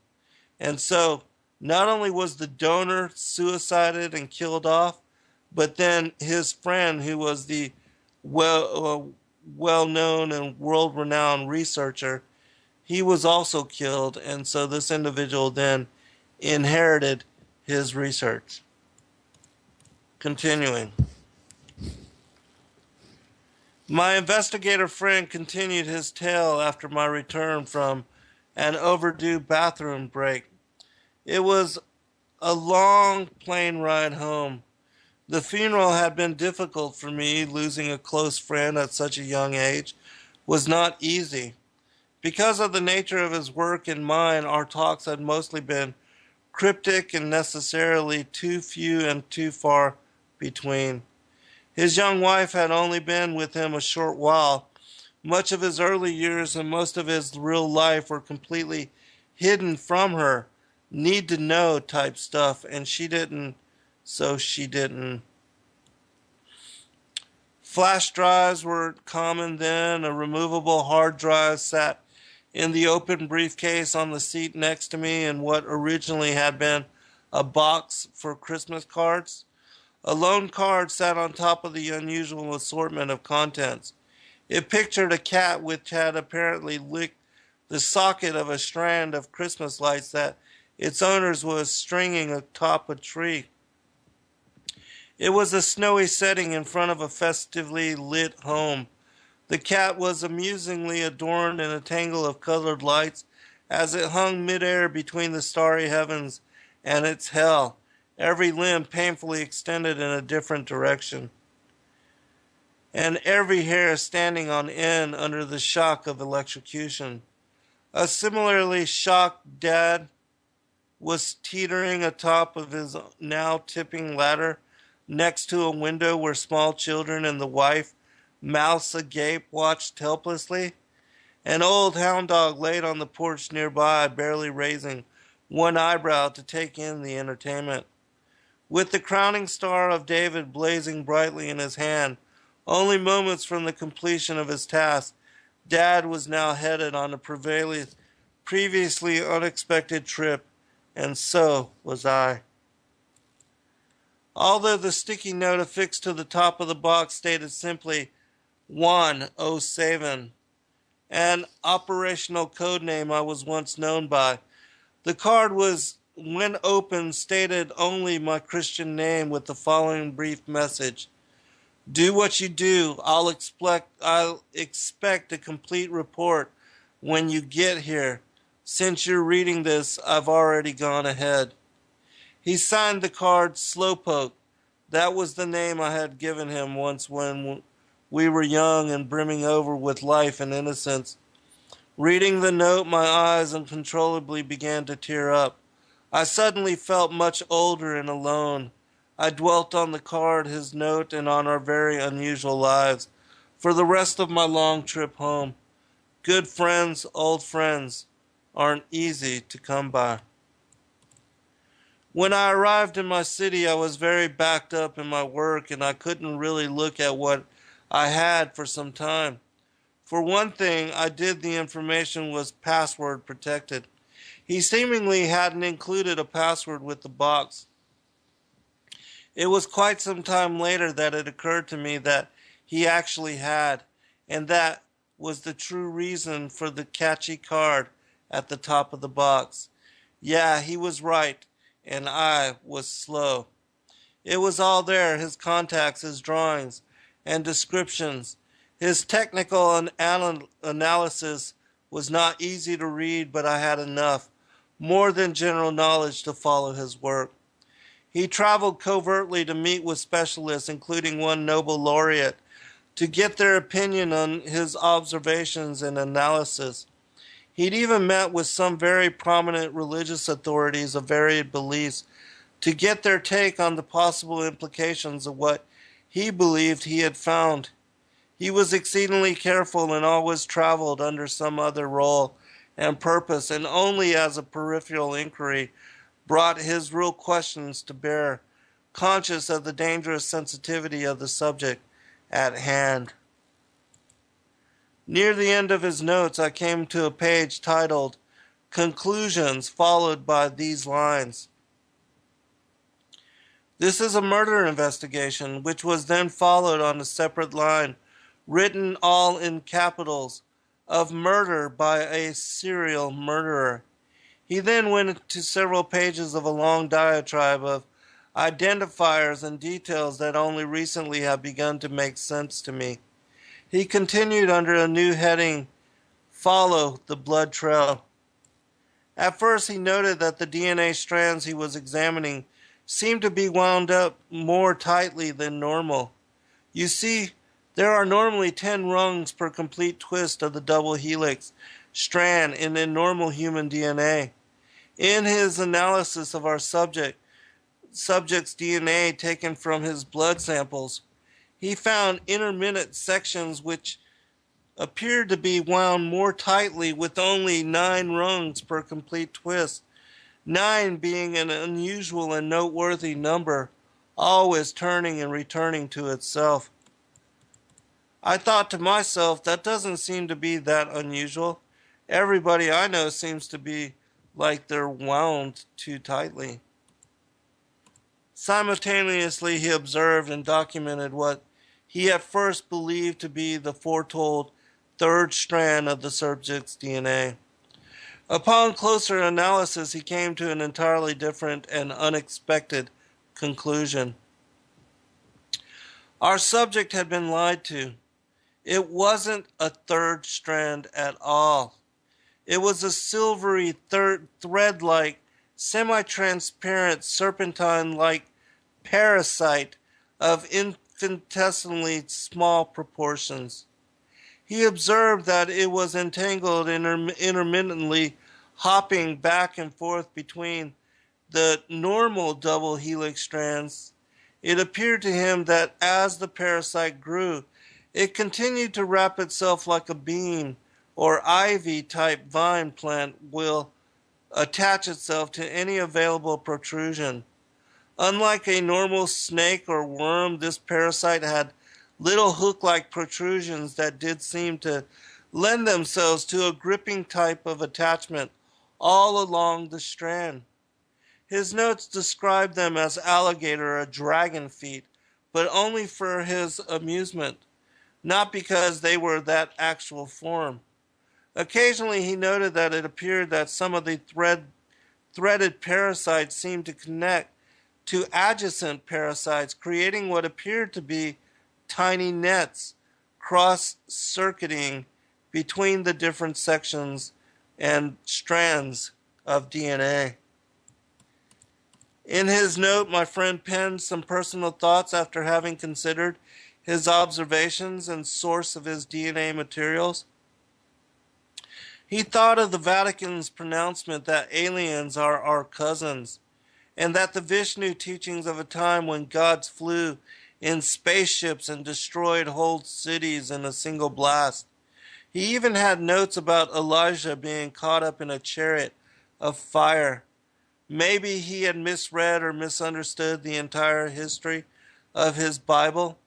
And so, not only was the donor suicided and killed off, but then his friend, who was the well-known and world-renowned researcher, he was also killed, and so this individual then inherited his research. Continuing. My investigator friend continued his tale after my return from an overdue bathroom break. It was a long plane ride home. The funeral had been difficult for me. Losing a close friend at such a young age was not easy. Because of the nature of his work and mine, our talks had mostly been cryptic and necessarily too few and too far between. His young wife had only been with him a short while. Much of his early years and most of his real life were completely hidden from her. Need to know type stuff, and she didn't, so she didn't. Flash drives were common then. A removable hard drive sat in the open briefcase on the seat next to me in what originally had been a box for Christmas cards. A lone card sat on top of the unusual assortment of contents. It pictured a cat which had apparently licked the socket of a strand of Christmas lights that its owners was stringing atop a tree. It was a snowy setting in front of a festively lit home. The cat was amusingly adorned in a tangle of colored lights as it hung midair between the starry heavens and its hell, every limb painfully extended in a different direction, and every hair standing on end under the shock of electrocution. A similarly shocked dad was teetering atop of his now tipping ladder next to a window where small children and the wife, mouths agape, watched helplessly. An old hound dog laid on the porch nearby, barely raising one eyebrow to take in the entertainment. With the crowning star of David blazing brightly in his hand, only moments from the completion of his task, Dad was now headed on a previously unexpected trip, and so was I. Although the sticky note affixed to the top of the box stated simply 107, an operational code name I was once known by, the card was, when opened, stated only my Christian name with the following brief message: do what you do. I'll expect a complete report when you get here. Since you're reading this, I've already gone ahead. He signed the card Slowpoke. That was the name I had given him once when we were young and brimming over with life and innocence. Reading the note, my eyes uncontrollably began to tear up. I suddenly felt much older and alone. I dwelt on the card, his note, and on our very unusual lives for the rest of my long trip home. Good friends, old friends, aren't easy to come by. When I arrived in my city, I was very backed up in my work, and I couldn't really look at what I had for some time. For one thing, the information was password protected. He seemingly hadn't included a password with the box. It was quite some time later that it occurred to me that he actually had, and that was the true reason for the catchy card at the top of the box. Yeah, he was right, and I was slow. It was all there, his contacts, his drawings, and descriptions. His technical analysis was not easy to read, but I had enough, more than general knowledge, to follow his work. He traveled covertly to meet with specialists, including one Nobel laureate, to get their opinion on his observations and analysis. He'd even met with some very prominent religious authorities of varied beliefs to get their take on the possible implications of what he believed he had found. He was exceedingly careful and always traveled under some other role and purpose, and only as a peripheral inquiry brought his real questions to bear, conscious of the dangerous sensitivity of the subject at hand. Near the end of his notes, I came to a page titled Conclusions, followed by these lines. This is a murder investigation, which was then followed on a separate line, written all in capitals, of murder by a serial murderer. He then went into several pages of a long diatribe of identifiers and details that only recently have begun to make sense to me. He continued under a new heading, Follow the Blood Trail. At first, he noted that the DNA strands he was examining seemed to be wound up more tightly than normal. You see, there are normally 10 rungs per complete twist of the double helix strand in normal human DNA. In his analysis of our subject's DNA taken from his blood samples, he found intermittent sections which appeared to be wound more tightly with only 9 rungs per complete twist, 9 being an unusual and noteworthy number, always turning and returning to itself. I thought to myself, that doesn't seem to be that unusual. Everybody I know seems to be like they're wound too tightly. Simultaneously, he observed and documented what he at first believed to be the foretold third strand of the subject's DNA. Upon closer analysis, he came to an entirely different and unexpected conclusion. Our subject had been lied to. It wasn't a third strand at all. It was a silvery thread-like, semi-transparent, serpentine-like parasite of infinitesimally small proportions. He observed that it was entangled intermittently, hopping back and forth between the normal double helix strands. It appeared to him that as the parasite grew, it continued to wrap itself like a bean or ivy-type vine plant will attach itself to any available protrusion. Unlike a normal snake or worm, this parasite had little hook-like protrusions that did seem to lend themselves to a gripping type of attachment all along the strand. His notes described them as alligator or dragon feet, but only for his amusement, not because they were that actual form. Occasionally he noted that it appeared that some of the threaded parasites seemed to connect to adjacent parasites, creating what appeared to be tiny nets cross-circuiting between the different sections and strands of DNA. In his note, my friend penned some personal thoughts after having considered his observations and source of his DNA materials. He thought of the Vatican's pronouncement that aliens are our cousins, and that the Vishnu teachings of a time when gods flew in spaceships and destroyed whole cities in a single blast. He even had notes about Elijah being caught up in a chariot of fire. Maybe he had misread or misunderstood the entire history of his Bible.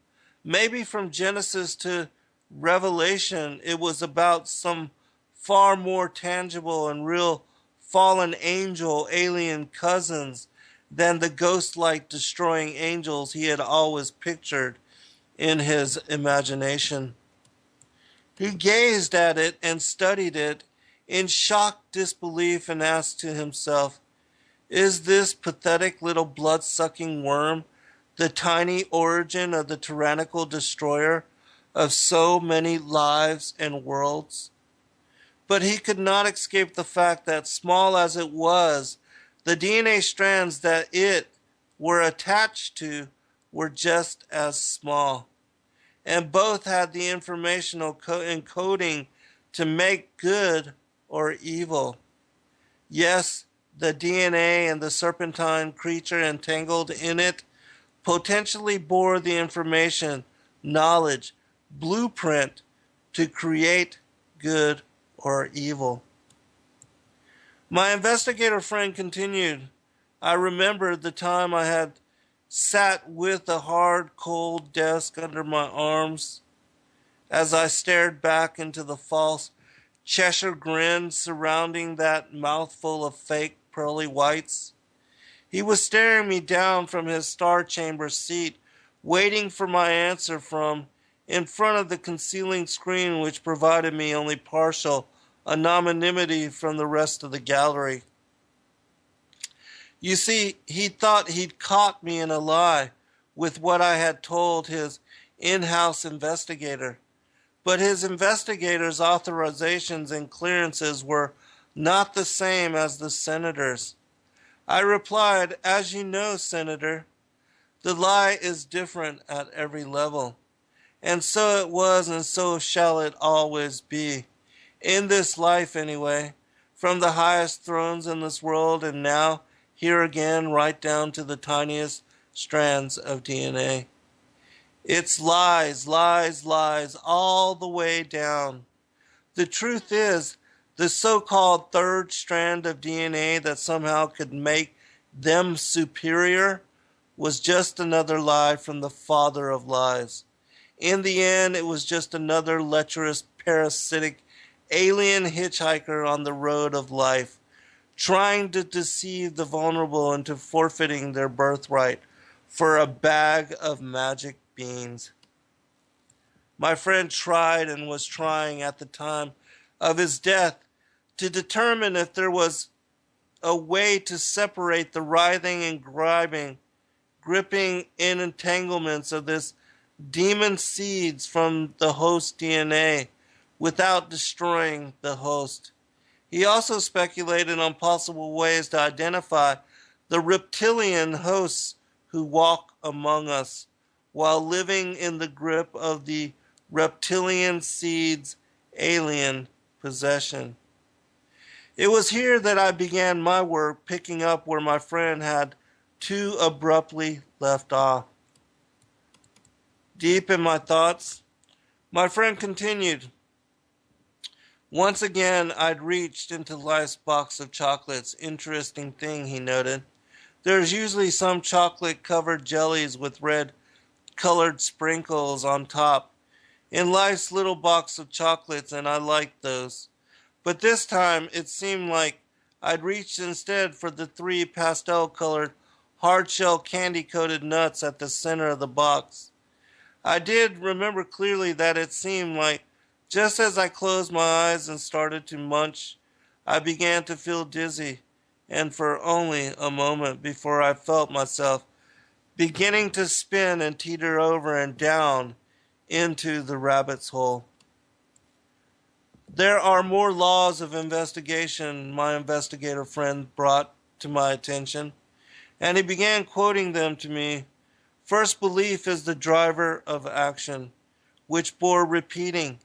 Maybe from Genesis to Revelation it was about some far more tangible and real fallen angel alien cousins than the ghost-like destroying angels he had always pictured in his imagination. He gazed at it and studied it in shocked disbelief and asked to himself, is this pathetic little blood-sucking worm the tiny origin of the tyrannical destroyer of so many lives and worlds? But he could not escape the fact that, small as it was, the DNA strands that it were attached to were just as small, and both had the informational encoding to make good or evil. Yes, the DNA and the serpentine creature entangled in it potentially bore the information, knowledge, blueprint to create good or evil. My investigator friend continued, I remembered the time I had sat with a hard, cold desk under my arms as I stared back into the false Cheshire grin surrounding that mouthful of fake pearly whites. He was staring me down from his star chamber seat, waiting for my answer from in front of the concealing screen which provided me only partial anonymity from the rest of the gallery. You see, he thought he'd caught me in a lie with what I had told his in-house investigator. But his investigator's authorizations and clearances were not the same as the senators. I replied, as you know, Senator, the lie is different at every level. And so it was, and so shall it always be. In this life, anyway, from the highest thrones in this world, and now, here again, right down to the tiniest strands of DNA. It's lies, lies, lies, all the way down. The truth is, the so-called third strand of DNA that somehow could make them superior was just another lie from the father of lies. In the end, it was just another lecherous, parasitic, alien hitchhiker on the road of life, trying to deceive the vulnerable into forfeiting their birthright for a bag of magic beans. My friend tried and was trying at the time of his death to determine if there was a way to separate the writhing and gripping in entanglements of this demon seeds from the host DNA without destroying the host. He also speculated on possible ways to identify the reptilian hosts who walk among us while living in the grip of the reptilian seeds' alien possession. It was here that I began my work, picking up where my friend had too abruptly left off. Deep in my thoughts, my friend continued. Once again, I'd reached into life's box of chocolates. Interesting thing, he noted. There's usually some chocolate-covered jellies with red-colored sprinkles on top in life's little box of chocolates, and I liked those. But this time, it seemed like I'd reached instead for the 3 pastel-colored, hard-shell candy-coated nuts at the center of the box. I did remember clearly that it seemed like just as I closed my eyes and started to munch, I began to feel dizzy, and for only a moment before I felt myself beginning to spin and teeter over and down into the rabbit's hole. There are more laws of investigation, my investigator friend brought to my attention, and he began quoting them to me. First, belief is the driver of action, which bore repeating.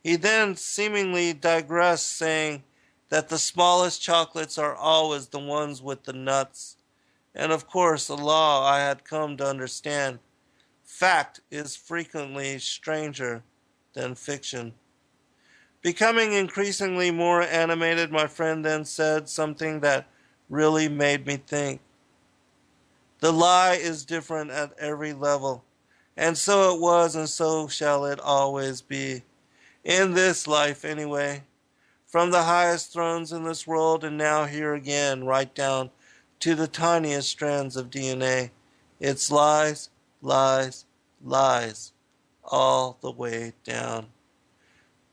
He then seemingly digressed, saying that the smallest chocolates are always the ones with the nuts. And of course, a law I had come to understand. Fact is frequently stranger than fiction. Becoming increasingly more animated, my friend then said something that really made me think. The lie is different at every level, and so it was, and so shall it always be. In this life, anyway, from the highest thrones in this world, and now here again, right down to the tiniest strands of DNA. It's lies, lies, lies, all the way down.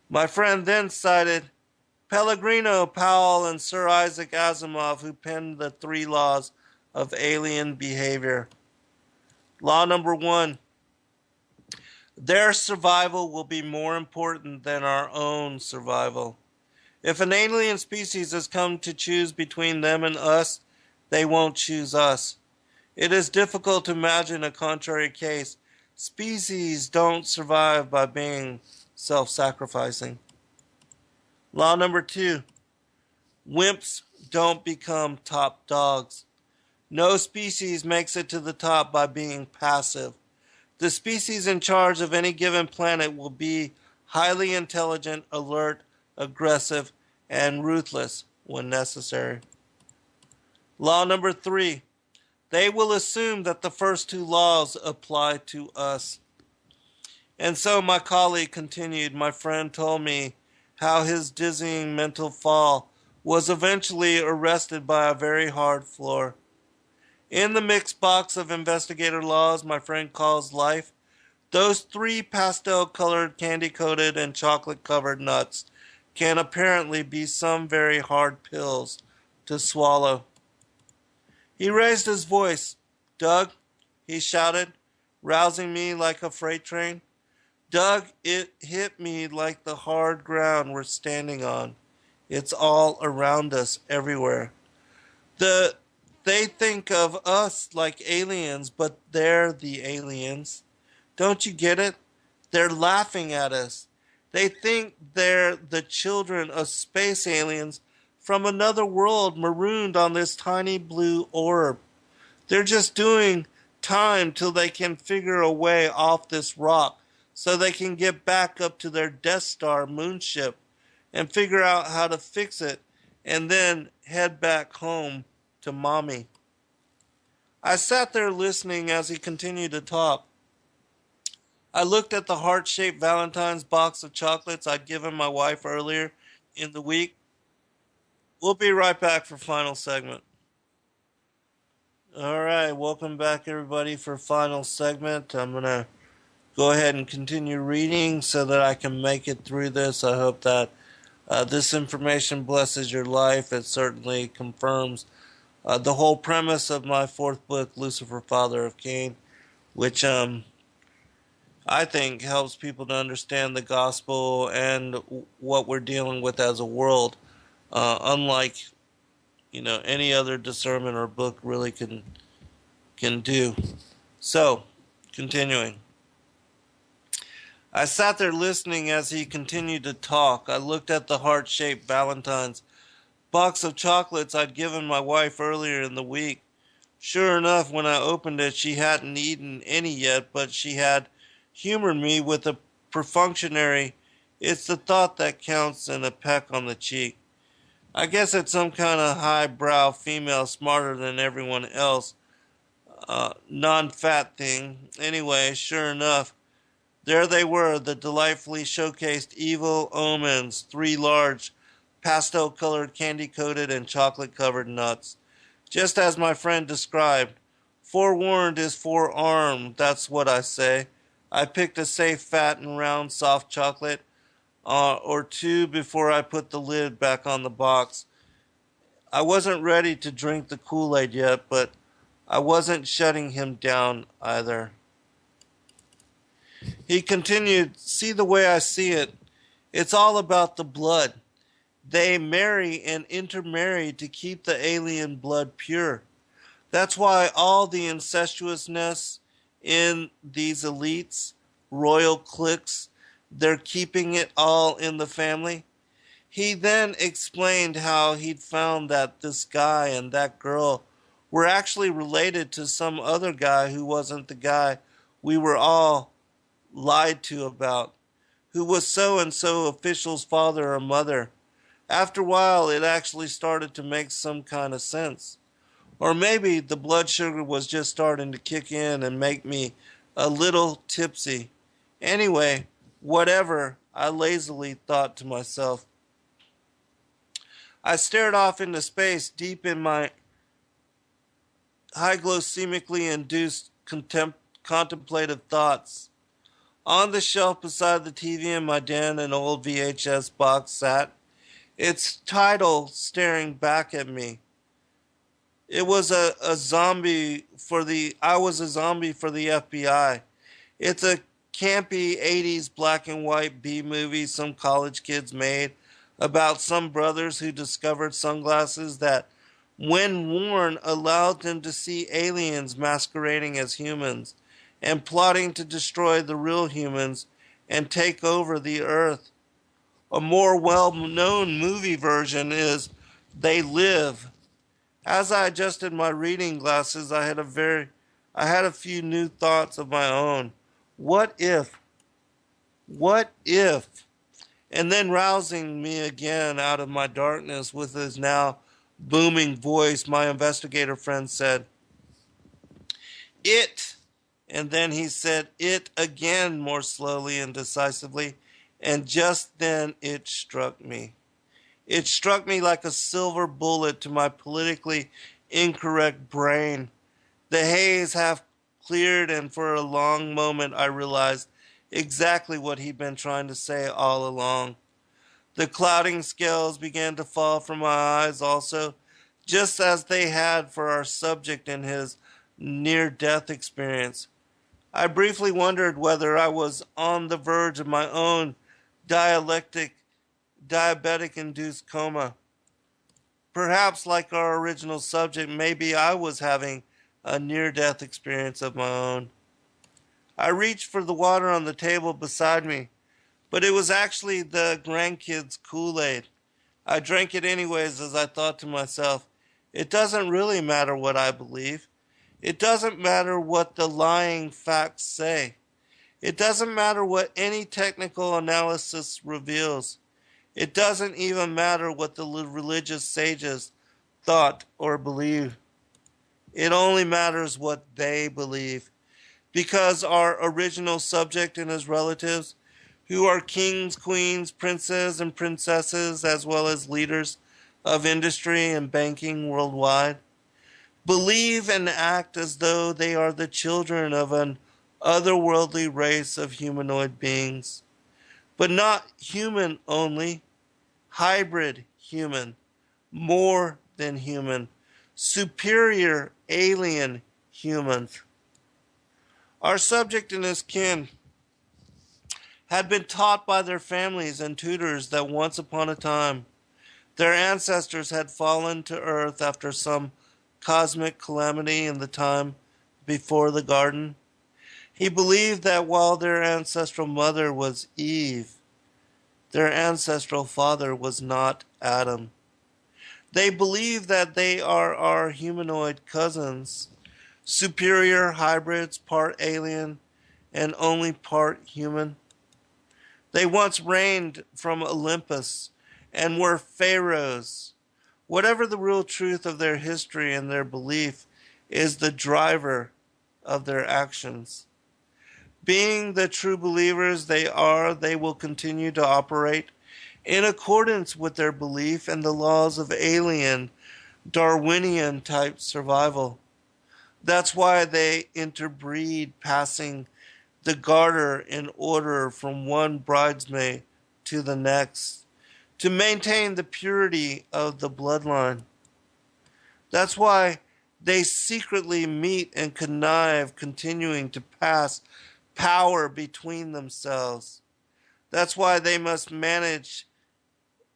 My friend then cited Pellegrino, Powell, and Sir Isaac Asimov, who penned the 3 laws of alien behavior. Law number 1, their survival will be more important than our own survival. If an alien species has come to choose between them and us, they won't choose us. It is difficult to imagine a contrary case. Species don't survive by being self-sacrificing. Law number 2, wimps don't become top dogs. No species makes it to the top by being passive. The species in charge of any given planet will be highly intelligent, alert, aggressive, and ruthless when necessary. Law number 3, they will assume that the first 2 laws apply to us. And so my colleague continued, my friend told me how his dizzying mental fall was eventually arrested by a very hard floor. In the mixed box of investigator laws my friend calls life, those 3 pastel-colored, candy-coated, and chocolate-covered nuts can apparently be some very hard pills to swallow. He raised his voice. Doug, he shouted, rousing me like a freight train. Doug, it hit me like the hard ground we're standing on. It's all around us, everywhere. The They think of us like aliens, but they're the aliens. Don't you get it? They're laughing at us. They think they're the children of space aliens from another world marooned on this tiny blue orb. They're just doing time till they can figure a way off this rock so they can get back up to their Death Star moonship and figure out how to fix it and then head back home to mommy. I sat there listening as he continued to talk. I looked at the heart-shaped Valentine's box of chocolates I'd given my wife earlier in the week. We'll be right back for final segment. All right, welcome back everybody for final segment. I'm going to go ahead and continue reading so that I can make it through this. I hope that this information blesses your life. It certainly confirms the whole premise of my fourth book, Lucifer, Father of Cain, which I think helps people to understand the gospel and what we're dealing with as a world, unlike any other discernment or book really can do. So, continuing. I sat there listening as he continued to talk. I looked at the heart-shaped Valentine's box of chocolates I'd given my wife earlier in the week. Sure enough, when I opened it, she hadn't eaten any yet, but she had humored me with a perfunctory, "It's the thought that counts," and a peck on the cheek. I guess it's some kind of highbrow female smarter than everyone else, non-fat thing. Anyway, sure enough, there they were, the delightfully showcased evil omens, 3 large, pastel-colored, candy-coated, and chocolate-covered nuts. Just as my friend described. Forewarned is forearmed, that's what I say. I picked a safe, fat, and round soft chocolate or two before I put the lid back on the box. I wasn't ready to drink the Kool-Aid yet, but I wasn't shutting him down either. He continued, "See the way I see it. It's all about the blood. They marry and intermarry to keep the alien blood pure. That's why all the incestuousness in these elites, royal cliques, they're keeping it all in the family." He then explained how he'd found that this guy and that girl were actually related to some other guy who wasn't the guy we were all lied to about, who was so-and-so official's father or mother. After a while, it actually started to make some kind of sense. Or maybe the blood sugar was just starting to kick in and make me a little tipsy. Anyway, whatever, I lazily thought to myself. I stared off into space, deep in my hypoglycemically induced contemplative thoughts. On the shelf beside the TV in my den, an old VHS box sat, its title staring back at me. It was a zombie for the I was a zombie for the FBI. It's a campy 80s black and white B movie some college kids made about some brothers who discovered sunglasses that, when worn, allowed them to see aliens masquerading as humans and plotting to destroy the real humans and take over the earth. A more well-known movie version is They Live. As I adjusted my reading glasses, I had a few new thoughts of my own. What if? What if? And then rousing me again out of my darkness with his now booming voice, my investigator friend said, "It." And then he said it again more slowly and decisively, and just then it struck me. It struck me like a silver bullet to my politically incorrect brain. The haze half cleared, and for a long moment I realized exactly what he'd been trying to say all along. The clouding scales began to fall from my eyes also, just as they had for our subject in his near-death experience. I briefly wondered whether I was on the verge of my own dialectic diabetic-induced coma. Perhaps, like our original subject, maybe I was having a near-death experience of my own. I reached for the water on the table beside me, but it was actually the grandkids' Kool-Aid. I drank it anyways as I thought to myself, it doesn't really matter what I believe. It doesn't matter what the lying facts say. It doesn't matter what any technical analysis reveals. It doesn't even matter what the religious sages thought or believed. It only matters what they believe. Because our original subject and his relatives, who are kings, queens, princes, and princesses, as well as leaders of industry and banking worldwide, believe and act as though they are the children of an otherworldly race of humanoid beings. But not human only, hybrid human, more than human, superior alien humans. Our subject and his kin had been taught by their families and tutors that once upon a time their ancestors had fallen to earth after some cosmic calamity in the time before the garden. He believed that while their ancestral mother was Eve, their ancestral father was not Adam. They believe that they are our humanoid cousins, superior hybrids, part alien and only part human. They once reigned from Olympus and were pharaohs. Whatever the real truth of their history and their belief is the driver of their actions. Being the true believers they are, they will continue to operate in accordance with their belief and the laws of alien, Darwinian type survival. That's why they interbreed, passing the garter in order from one bridesmaid to the next, to maintain the purity of the bloodline. That's why they secretly meet and connive, continuing to pass power between themselves. That's why they must manage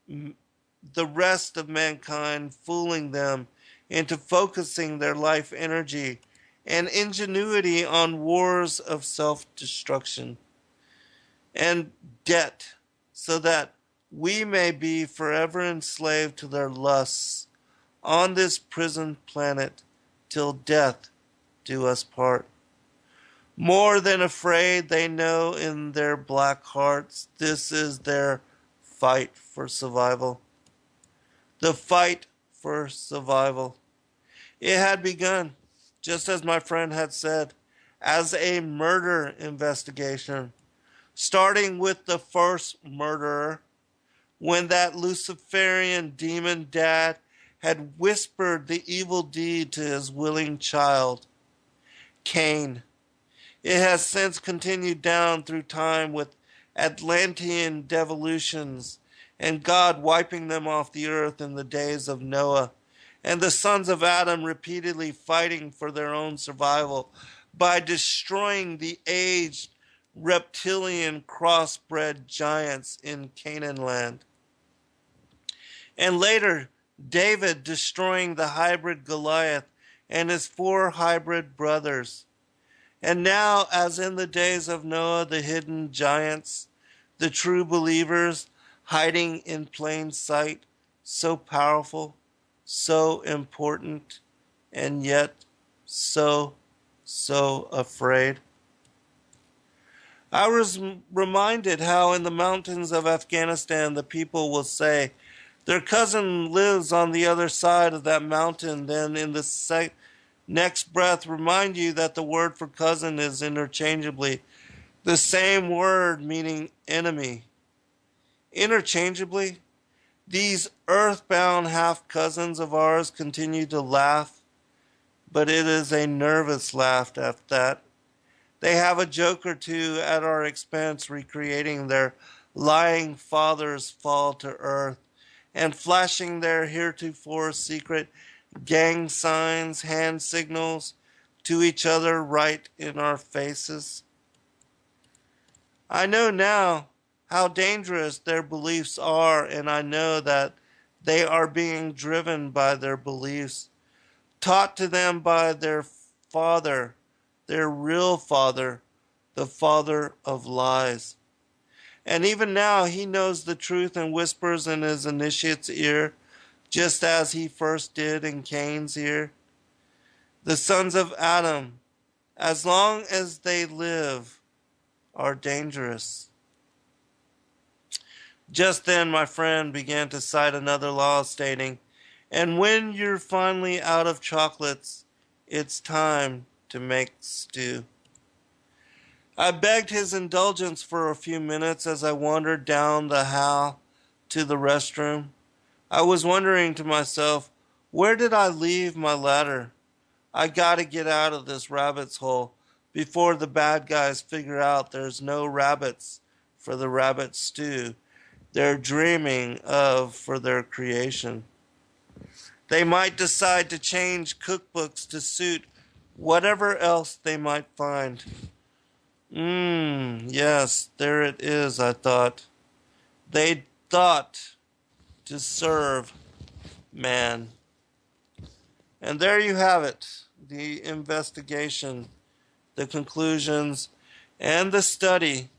the rest of mankind, fooling them into focusing their life energy and ingenuity on wars of self-destruction and debt, so that we may be forever enslaved to their lusts on this prison planet till death do us part. More than afraid, they know in their black hearts this is their fight for survival. The fight for survival. It had begun, just as my friend had said, as a murder investigation, starting with the first murderer, when that Luciferian demon dad had whispered the evil deed to his willing child, Cain. It has since continued down through time with Atlantean devolutions and God wiping them off the earth in the days of Noah, and the sons of Adam repeatedly fighting for their own survival by destroying the aged reptilian crossbred giants in Canaan land. And later, David destroying the hybrid Goliath and his 4 hybrid brothers. And now, as in the days of Noah, the hidden giants, the true believers hiding in plain sight, so powerful, so important, and yet so afraid. I was reminded how in the mountains of Afghanistan the people will say their cousin lives on the other side of that mountain, then in the next breath remind you that the word for cousin is interchangeably the same word meaning enemy. Interchangeably, these earthbound half-cousins of ours continue to laugh, but it is a nervous laugh at that. They have a joke or two at our expense recreating their lying father's fall to earth and flashing their heretofore secret gang signs, hand signals to each other right in our faces. I know now how dangerous their beliefs are, and I know that they are being driven by their beliefs, taught to them by their father, their real father, the father of lies. And even now he knows the truth and whispers in his initiate's ear, just as he first did in Cain's ear. The sons of Adam, as long as they live, are dangerous. Just then my friend began to cite another law stating, and when you're finally out of chocolates, it's time to make stew. I begged his indulgence for a few minutes as I wandered down the hall to the restroom. I was wondering to myself, where did I leave my ladder? I gotta get out of this rabbit's hole before the bad guys figure out there's no rabbits for the rabbit stew they're dreaming of for their creation. They might decide to change cookbooks to suit whatever else they might find. Yes, there it is, I thought. They thought to serve man. And there you have it, the investigation, the conclusions, and the study,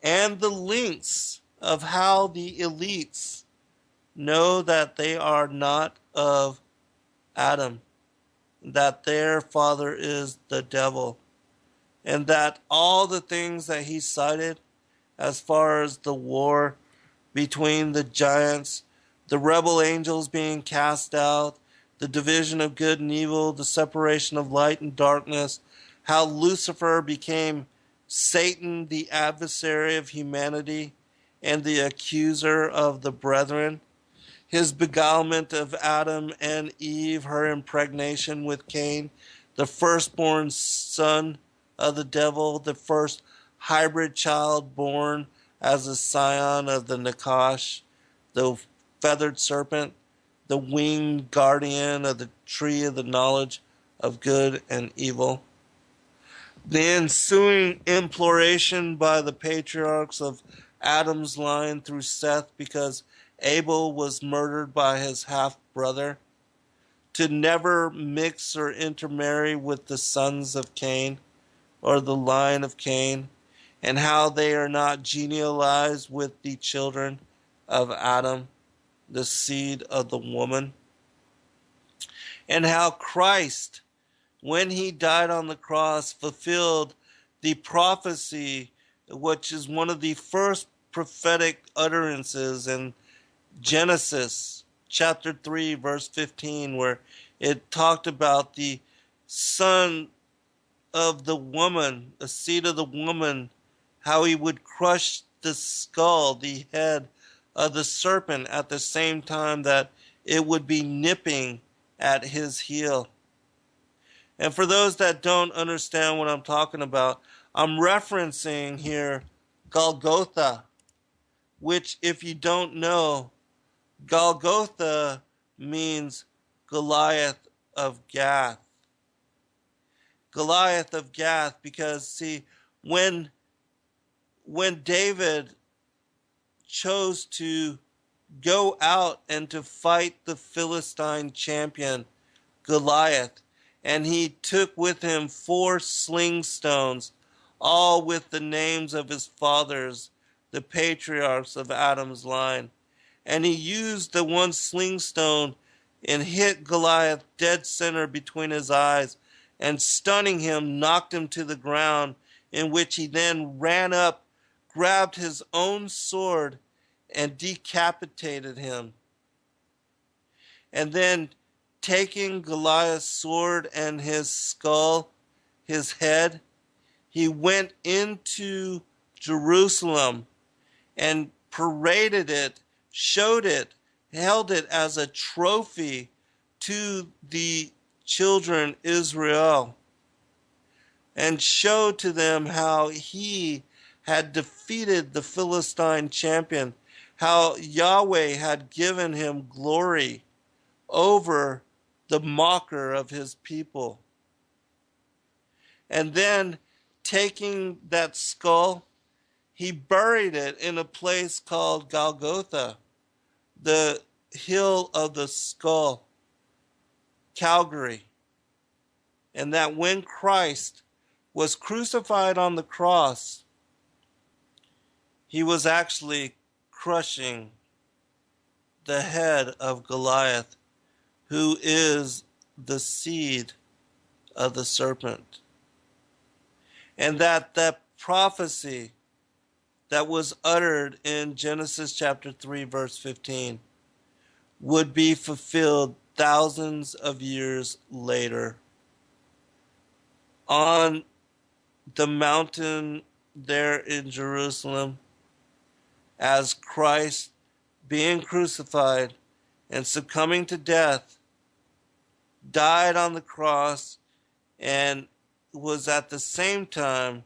and the links of how the elites know that they are not of Adam, that their father is the devil, and that all the things that he cited as far as the war between the giants, the rebel angels being cast out, the division of good and evil, the separation of light and darkness, how Lucifer became Satan, the adversary of humanity and the accuser of the brethren, his beguilement of Adam and Eve, her impregnation with Cain, the firstborn son of the devil, the first hybrid child born as a scion of the Nakash, the feathered serpent, the winged guardian of the tree of the knowledge of good and evil. The ensuing imploration by the patriarchs of Adam's line through Seth, because Abel was murdered by his half-brother, to never mix or intermarry with the sons of Cain, or the line of Cain, and how they are not genealized with the children of Adam, the seed of the woman, and how Christ, when he died on the cross, fulfilled the prophecy, which is one of the first prophetic utterances in Genesis chapter 3, verse 15, where it talked about the son of the woman, the seed of the woman, how he would crush the skull, the head of the serpent at the same time that it would be nipping at his heel. And for those that don't understand what I'm talking about, I'm referencing here Golgotha, which, if you don't know, Golgotha means Goliath of Gath. Goliath of Gath, because see, when David chose to go out and to fight the Philistine champion Goliath, and he took with him 4 sling stones, all with the names of his fathers, the patriarchs of Adam's line. And he used the one sling stone and hit Goliath dead center between his eyes, and stunning him, knocked him to the ground, in which he then ran up, grabbed his own sword, and decapitated him. And then, taking Goliath's sword and his skull, his head, he went into Jerusalem and paraded it, showed it, held it as a trophy to the children Israel, and showed to them how he had defeated the Philistine champion, how Yahweh had given him glory over the mocker of his people. And then, taking that skull, he buried it in a place called Golgotha, the hill of the skull, Calvary. And that when Christ was crucified on the cross, he was actually crushing the head of Goliath, who is the seed of the serpent. And that prophecy that was uttered in Genesis chapter 3, verse 15, would be fulfilled thousands of years later on the mountain there in Jerusalem, as Christ, being crucified and succumbing to death, died on the cross and was at the same time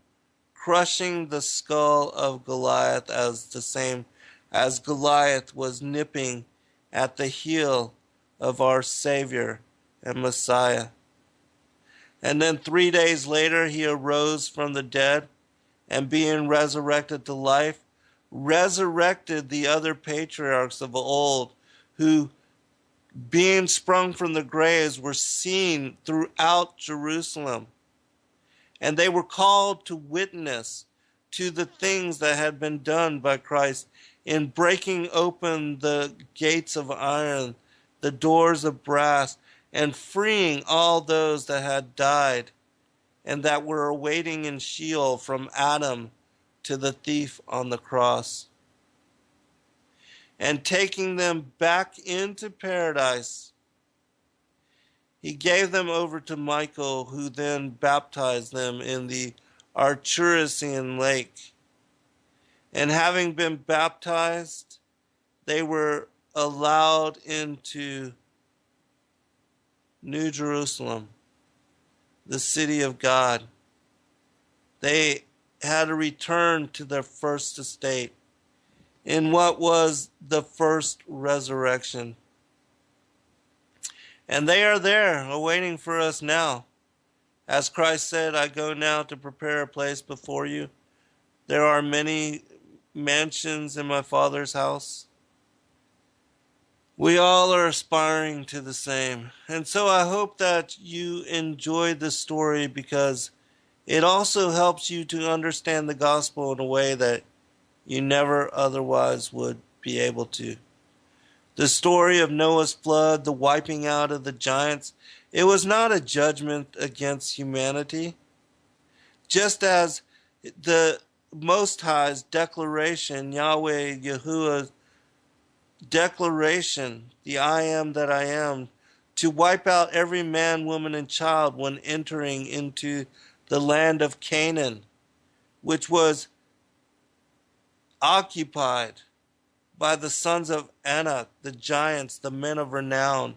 crushing the skull of Goliath, as the same as Goliath was nipping at the heel of our Savior and Messiah. And then 3 days later, he arose from the dead, and being resurrected to life, resurrected the other patriarchs of old, who, being sprung from the graves, were seen throughout Jerusalem. And they were called to witness to the things that had been done by Christ in breaking open the gates of iron, the doors of brass, and freeing all those that had died and that were awaiting in Sheol, from Adam to the thief on the cross, and taking them back into paradise. He gave them over to Michael, who then baptized them in the Archurasian lake. And having been baptized, they were allowed into New Jerusalem, the city of God. They had to return to their first estate in what was the first resurrection. And they are there awaiting for us now. As Christ said, I go now to prepare a place before you. There are many mansions in my Father's house. We all are aspiring to the same. And so I hope that you enjoyed this story, because it also helps you to understand the gospel in a way that you never otherwise would be able to. The story of Noah's flood, the wiping out of the giants, it was not a judgment against humanity. Just as the Most High's declaration, Yahweh Yahuwah's declaration, the I am that I am, to wipe out every man, woman, and child when entering into the land of Canaan, which was occupied by the sons of Anak, the giants, the men of renown,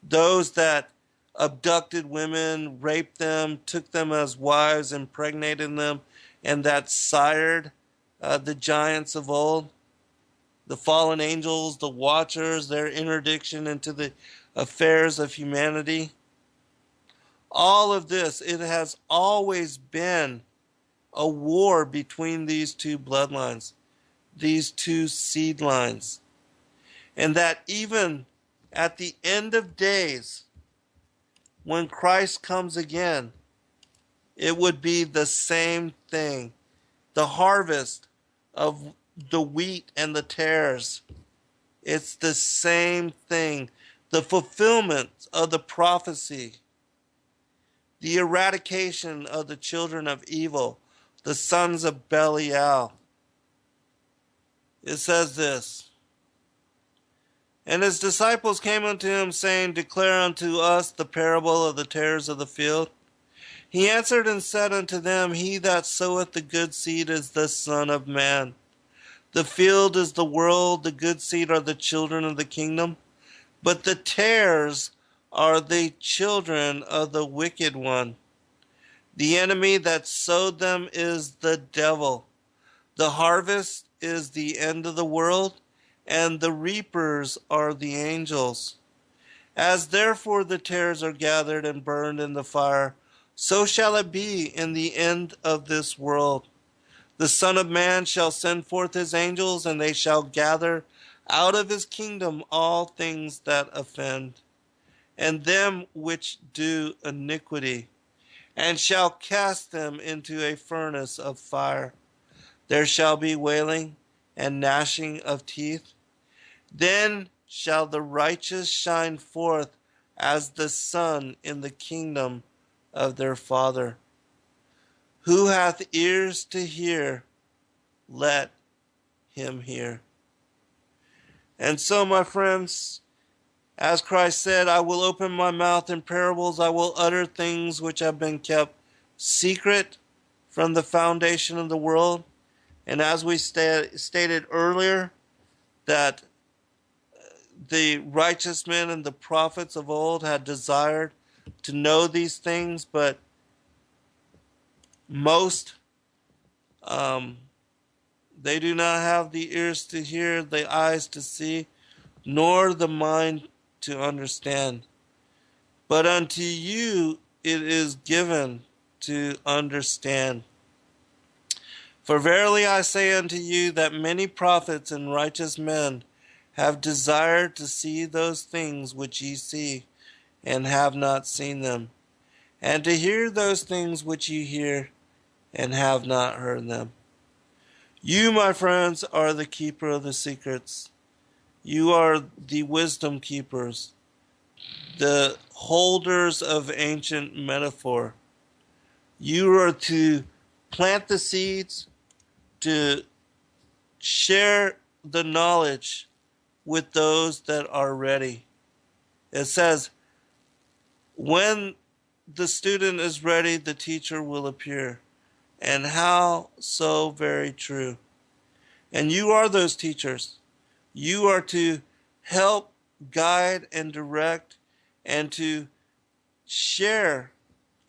those that abducted women, raped them, took them as wives, impregnated them, and that sired the giants of old, the fallen angels, the watchers, their interdiction into the affairs of humanity. All of this, it has always been a war between these two bloodlines, these two seed lines. And that even at the end of days, when Christ comes again, it would be the same thing. The harvest of the wheat and the tares, it's the same thing. The fulfillment of the prophecy, the eradication of the children of evil, the sons of Belial. It says this, and his disciples came unto him, saying, Declare unto us the parable of the tares of the field. He answered and said unto them, He that soweth the good seed is the Son of Man. The field is the world, the good seed are the children of the kingdom, but the tares are the children of the wicked one. The enemy that sowed them is the devil. The harvest is the end of the world, and the reapers are the angels. As therefore the tares are gathered and burned in the fire, so shall it be in the end of this world. The Son of Man shall send forth his angels, and they shall gather out of his kingdom all things that offend, and them which do iniquity, and shall cast them into a furnace of fire. There shall be wailing and gnashing of teeth. Then shall the righteous shine forth as the sun in the kingdom of their Father. Who hath ears to hear, let him hear. And so, my friends, as Christ said, I will open my mouth in parables. I will utter things which have been kept secret from the foundation of the world. And as we stated earlier, that the righteous men and the prophets of old had desired to know these things, but most they do not have the ears to hear, the eyes to see, nor the mind to understand. But unto you it is given to understand. For verily I say unto you that many prophets and righteous men have desired to see those things which ye see, and have not seen them, and to hear those things which ye hear, and have not heard them. You, my friends, are the keeper of the secrets. You are the wisdom keepers, the holders of ancient metaphor. You are to plant the seeds, to share the knowledge with those that are ready. It says, when the student is ready, the teacher will appear. And how so very true. And you are those teachers. You are to help, guide, and direct, and to share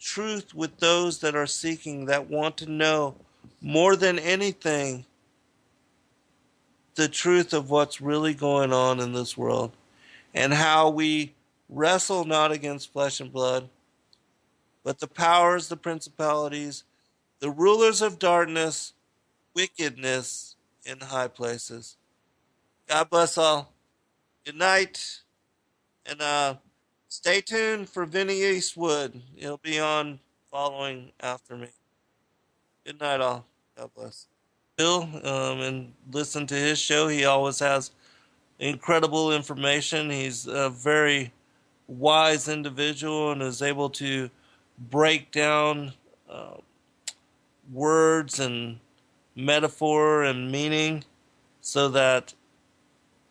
truth with those that are seeking, that want to know more than anything the truth of what's really going on in this world, and how we wrestle not against flesh and blood, but the powers, the principalities, the rulers of darkness, wickedness in high places. God bless all. Good night, and stay tuned for Vinny Eastwood. He'll be on following after me. Good night, all. God bless. Bill, and listen to his show. He always has incredible information. He's a very wise individual and is able to break down uh, words and metaphor and meaning so that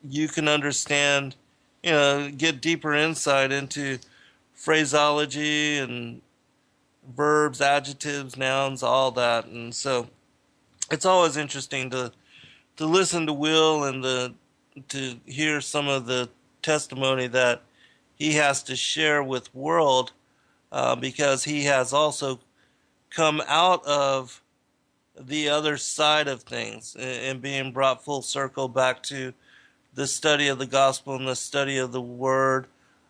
you can understand, get deeper insight into phraseology and verbs, adjectives, nouns, all that. And so it's always interesting to listen to Will and to hear some of the testimony that he has to share with world, because he has also come out of the other side of things and being brought full circle back to the study of the gospel and the study of the word.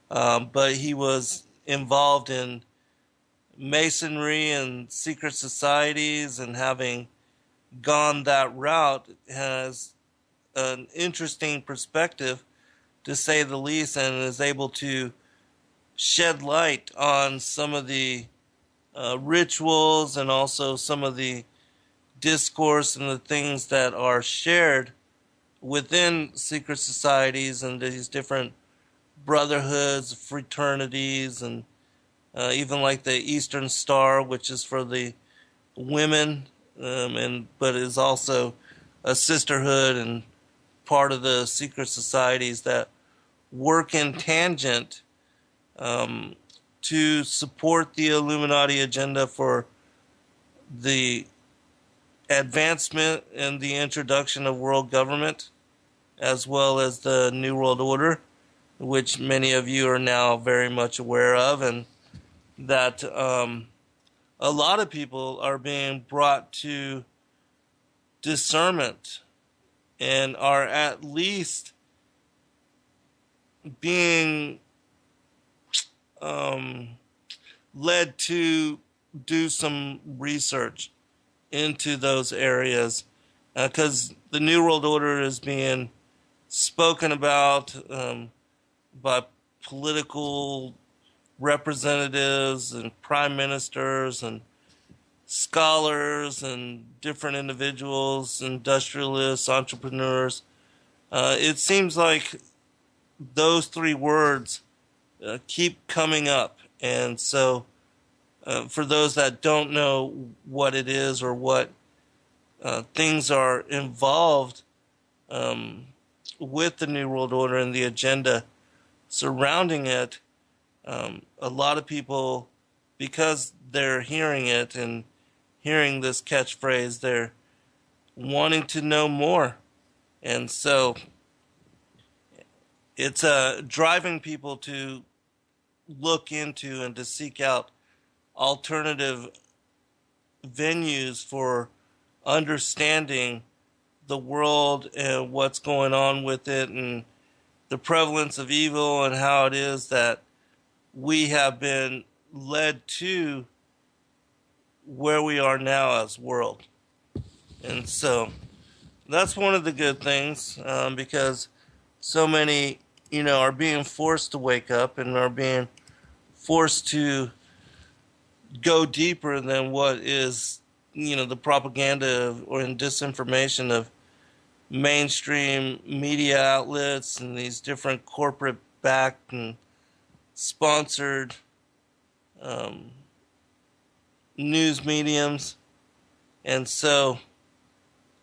But he was involved in masonry and secret societies, and having gone that route has an interesting perspective, to say the least, and is able to shed light on some of the rituals and also some of the discourse and the things that are shared within secret societies and these different brotherhoods, fraternities, and even like the Eastern Star, which is for the women, but is also a sisterhood and part of the secret societies that work in tangent to support the Illuminati agenda for the advancement and the introduction of world government, as well as the New World Order, which many of you are now very much aware of, and that a lot of people are being brought to discernment and are at least being led to do some research into those areas, because the New World Order is being spoken about by political representatives and prime ministers and scholars and different individuals, industrialists, entrepreneurs. It seems like those three words keep coming up. And so, for those that don't know what it is or what things are involved with the New World Order and the agenda surrounding it, a lot of people, because they're hearing it and hearing this catchphrase, they're wanting to know more. And so it's driving people to look into and to seek out alternative venues for understanding the world and what's going on with it and the prevalence of evil and how it is that we have been led to where we are now as world. And so that's one of the good things, because so many, are being forced to wake up and are being forced to go deeper than what is, the propaganda or disinformation of mainstream media outlets and these different corporate backed and sponsored news mediums. And so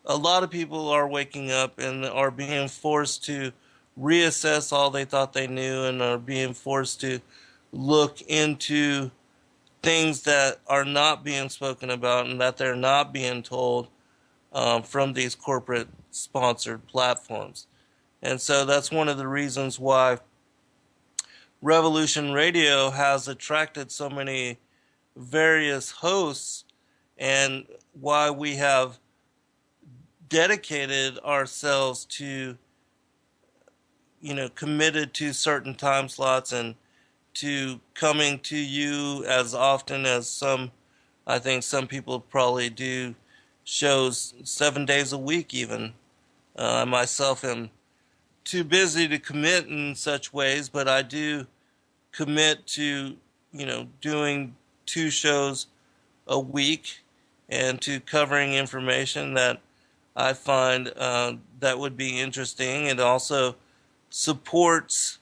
a lot of people are waking up and are being forced to reassess all they thought they knew and are being forced to look into things that are not being spoken about and that they're not being told from these corporate sponsored platforms. And so that's one of the reasons why Revolution Radio has attracted so many various hosts and why we have dedicated ourselves to, committed to certain time slots and to coming to you as often as I think some people probably do shows 7 days a week even. I myself am too busy to commit in such ways, but I do commit to, doing 2 shows a week and to covering information that I find that would be interesting. It also supports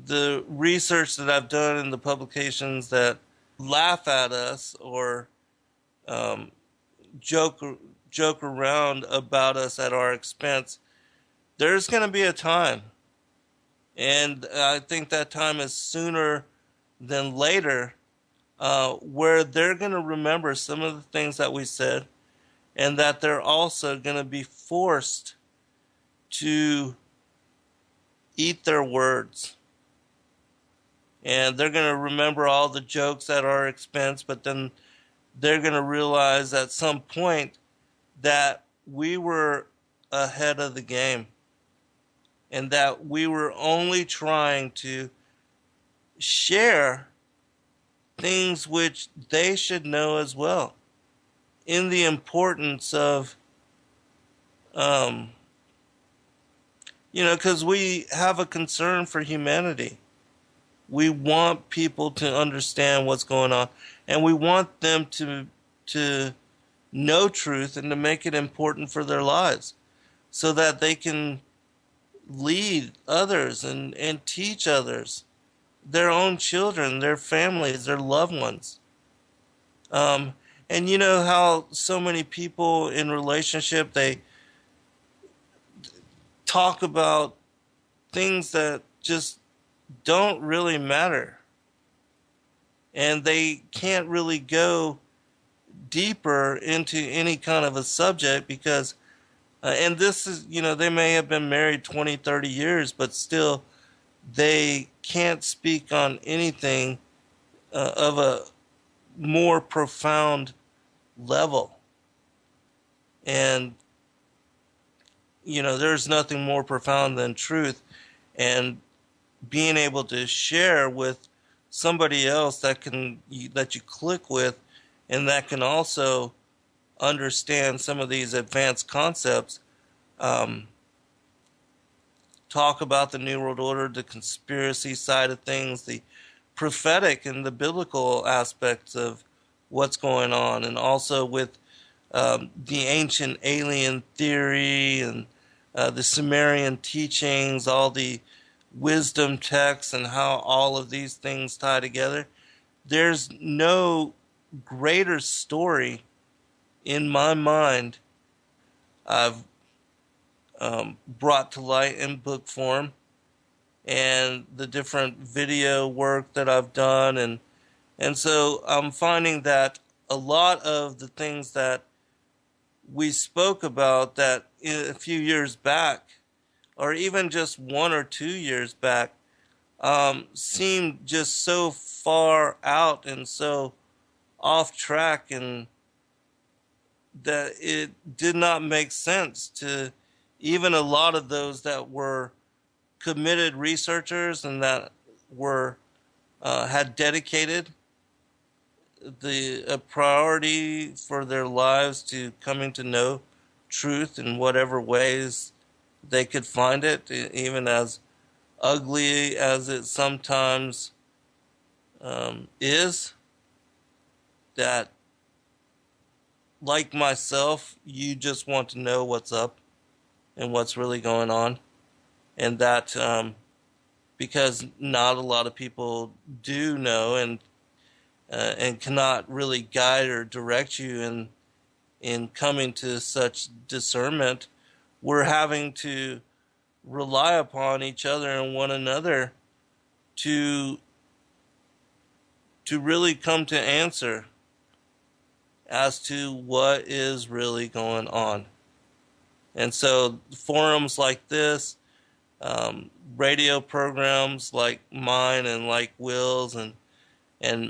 the research that I've done in the publications that laugh at us or joke around about us at our expense. There's going to be a time, and I think that time is sooner than later, where they're going to remember some of the things that we said, and that they're also going to be forced to eat their words. And they're going to remember all the jokes at our expense, but then they're going to realize at some point that we were ahead of the game and that we were only trying to share things which they should know as well, in the importance of, because we have a concern for humanity. We want people to understand what's going on, and we want them to know truth and to make it important for their lives so that they can lead others and teach others, their own children, their families, their loved ones. And you know how so many people in relationship, they talk about things that just don't really matter. And they can't really go deeper into any kind of a subject because, and this is, they may have been married 20, 30 years, but still they can't speak on anything of a more profound level. And, there's nothing more profound than truth. And being able to share with somebody else that you click with and that can also understand some of these advanced concepts, talk about the New World Order, the conspiracy side of things, the prophetic and the biblical aspects of what's going on, and also with the ancient alien theory and the Sumerian teachings, all the wisdom texts, and how all of these things tie together. There's no greater story in my mind I've brought to light in book form, and the different video work that I've done, and so I'm finding that a lot of the things that we spoke about that a few years back, or even just 1 or 2 years back, seemed just so far out and so off track, and that it did not make sense to even a lot of those that were committed researchers and that were had dedicated a priority for their lives to coming to know truth in whatever ways they could find it, even as ugly as it sometimes is. That, like myself, you just want to know what's up and what's really going on, and that because not a lot of people do know, and cannot really guide or direct you in coming to such discernment, we're having to rely upon each other and one another to really come to answer as to what is really going on. And so forums like this, radio programs like mine and like Will's, and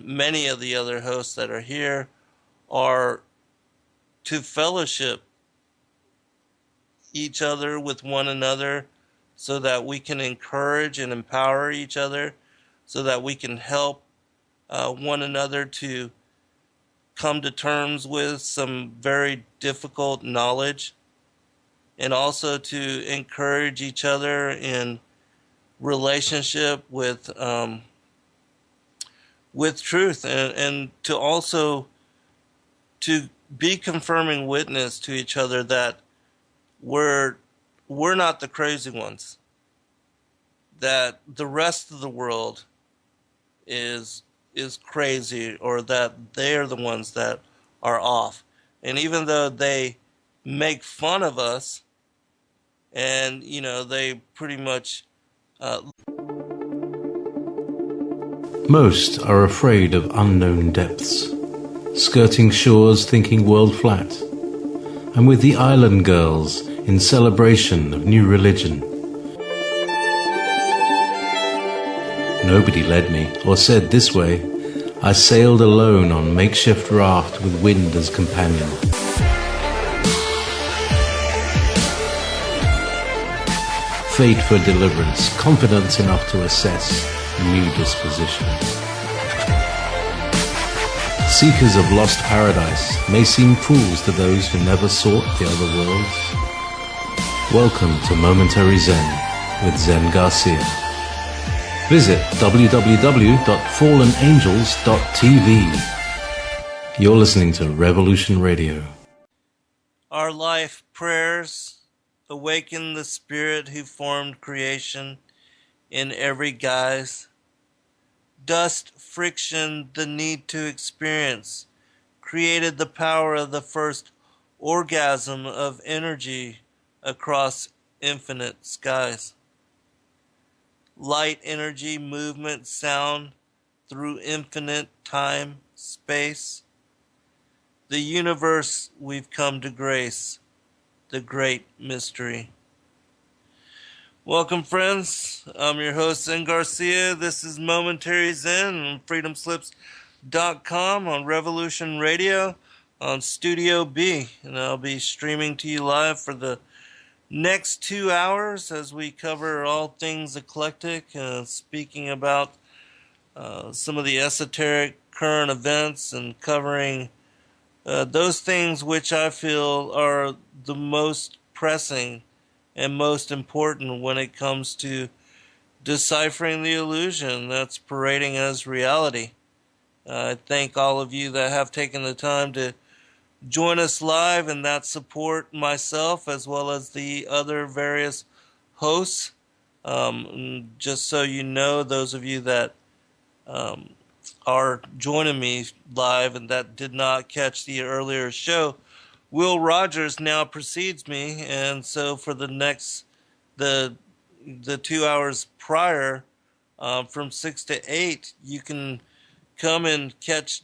many of the other hosts that are here, are to fellowship each other with one another, so that we can encourage and empower each other, so that we can help one another to come to terms with some very difficult knowledge, and also to encourage each other in relationship with truth, and to also to be confirming witness to each other that we're not the crazy ones, that the rest of the world is crazy, or that they're the ones that are off. And even though they make fun of us, and they pretty much Most are afraid of unknown depths, skirting shores thinking world flat, and with the island girls in celebration of new religion. Nobody led me or said this way. I sailed alone on makeshift raft with wind as companion. Fate for deliverance, confidence enough to assess new disposition. Seekers of lost paradise may seem fools to those who never sought the other worlds. Welcome to Momentary Zen with Zen Garcia. Visit www.fallenangels.tv. You're listening to Revolution Radio. Our life prayers awaken the spirit who formed creation in every guise. Dust, friction, the need to experience, created the power of the first orgasm of energy across infinite skies. Light, energy, movement, sound through infinite time, space. The universe we've come to grace, the great mystery. Welcome, friends. I'm your host, Zen Garcia. This is Momentary Zen on freedomslips.com, on Revolution Radio, on Studio B. And I'll be streaming to you live for the next 2 hours as we cover all things eclectic, speaking about some of the esoteric current events, and covering those things which I feel are the most pressing and most important when it comes to deciphering the illusion that's parading as reality. I thank all of you that have taken the time to join us live and that support myself as well as the other various hosts. Just so you know, those of you that um, are joining me live and that did not catch the earlier show, Will Rogers now precedes me, and so for the the 2 hours prior, from 6 to 8, you can come and catch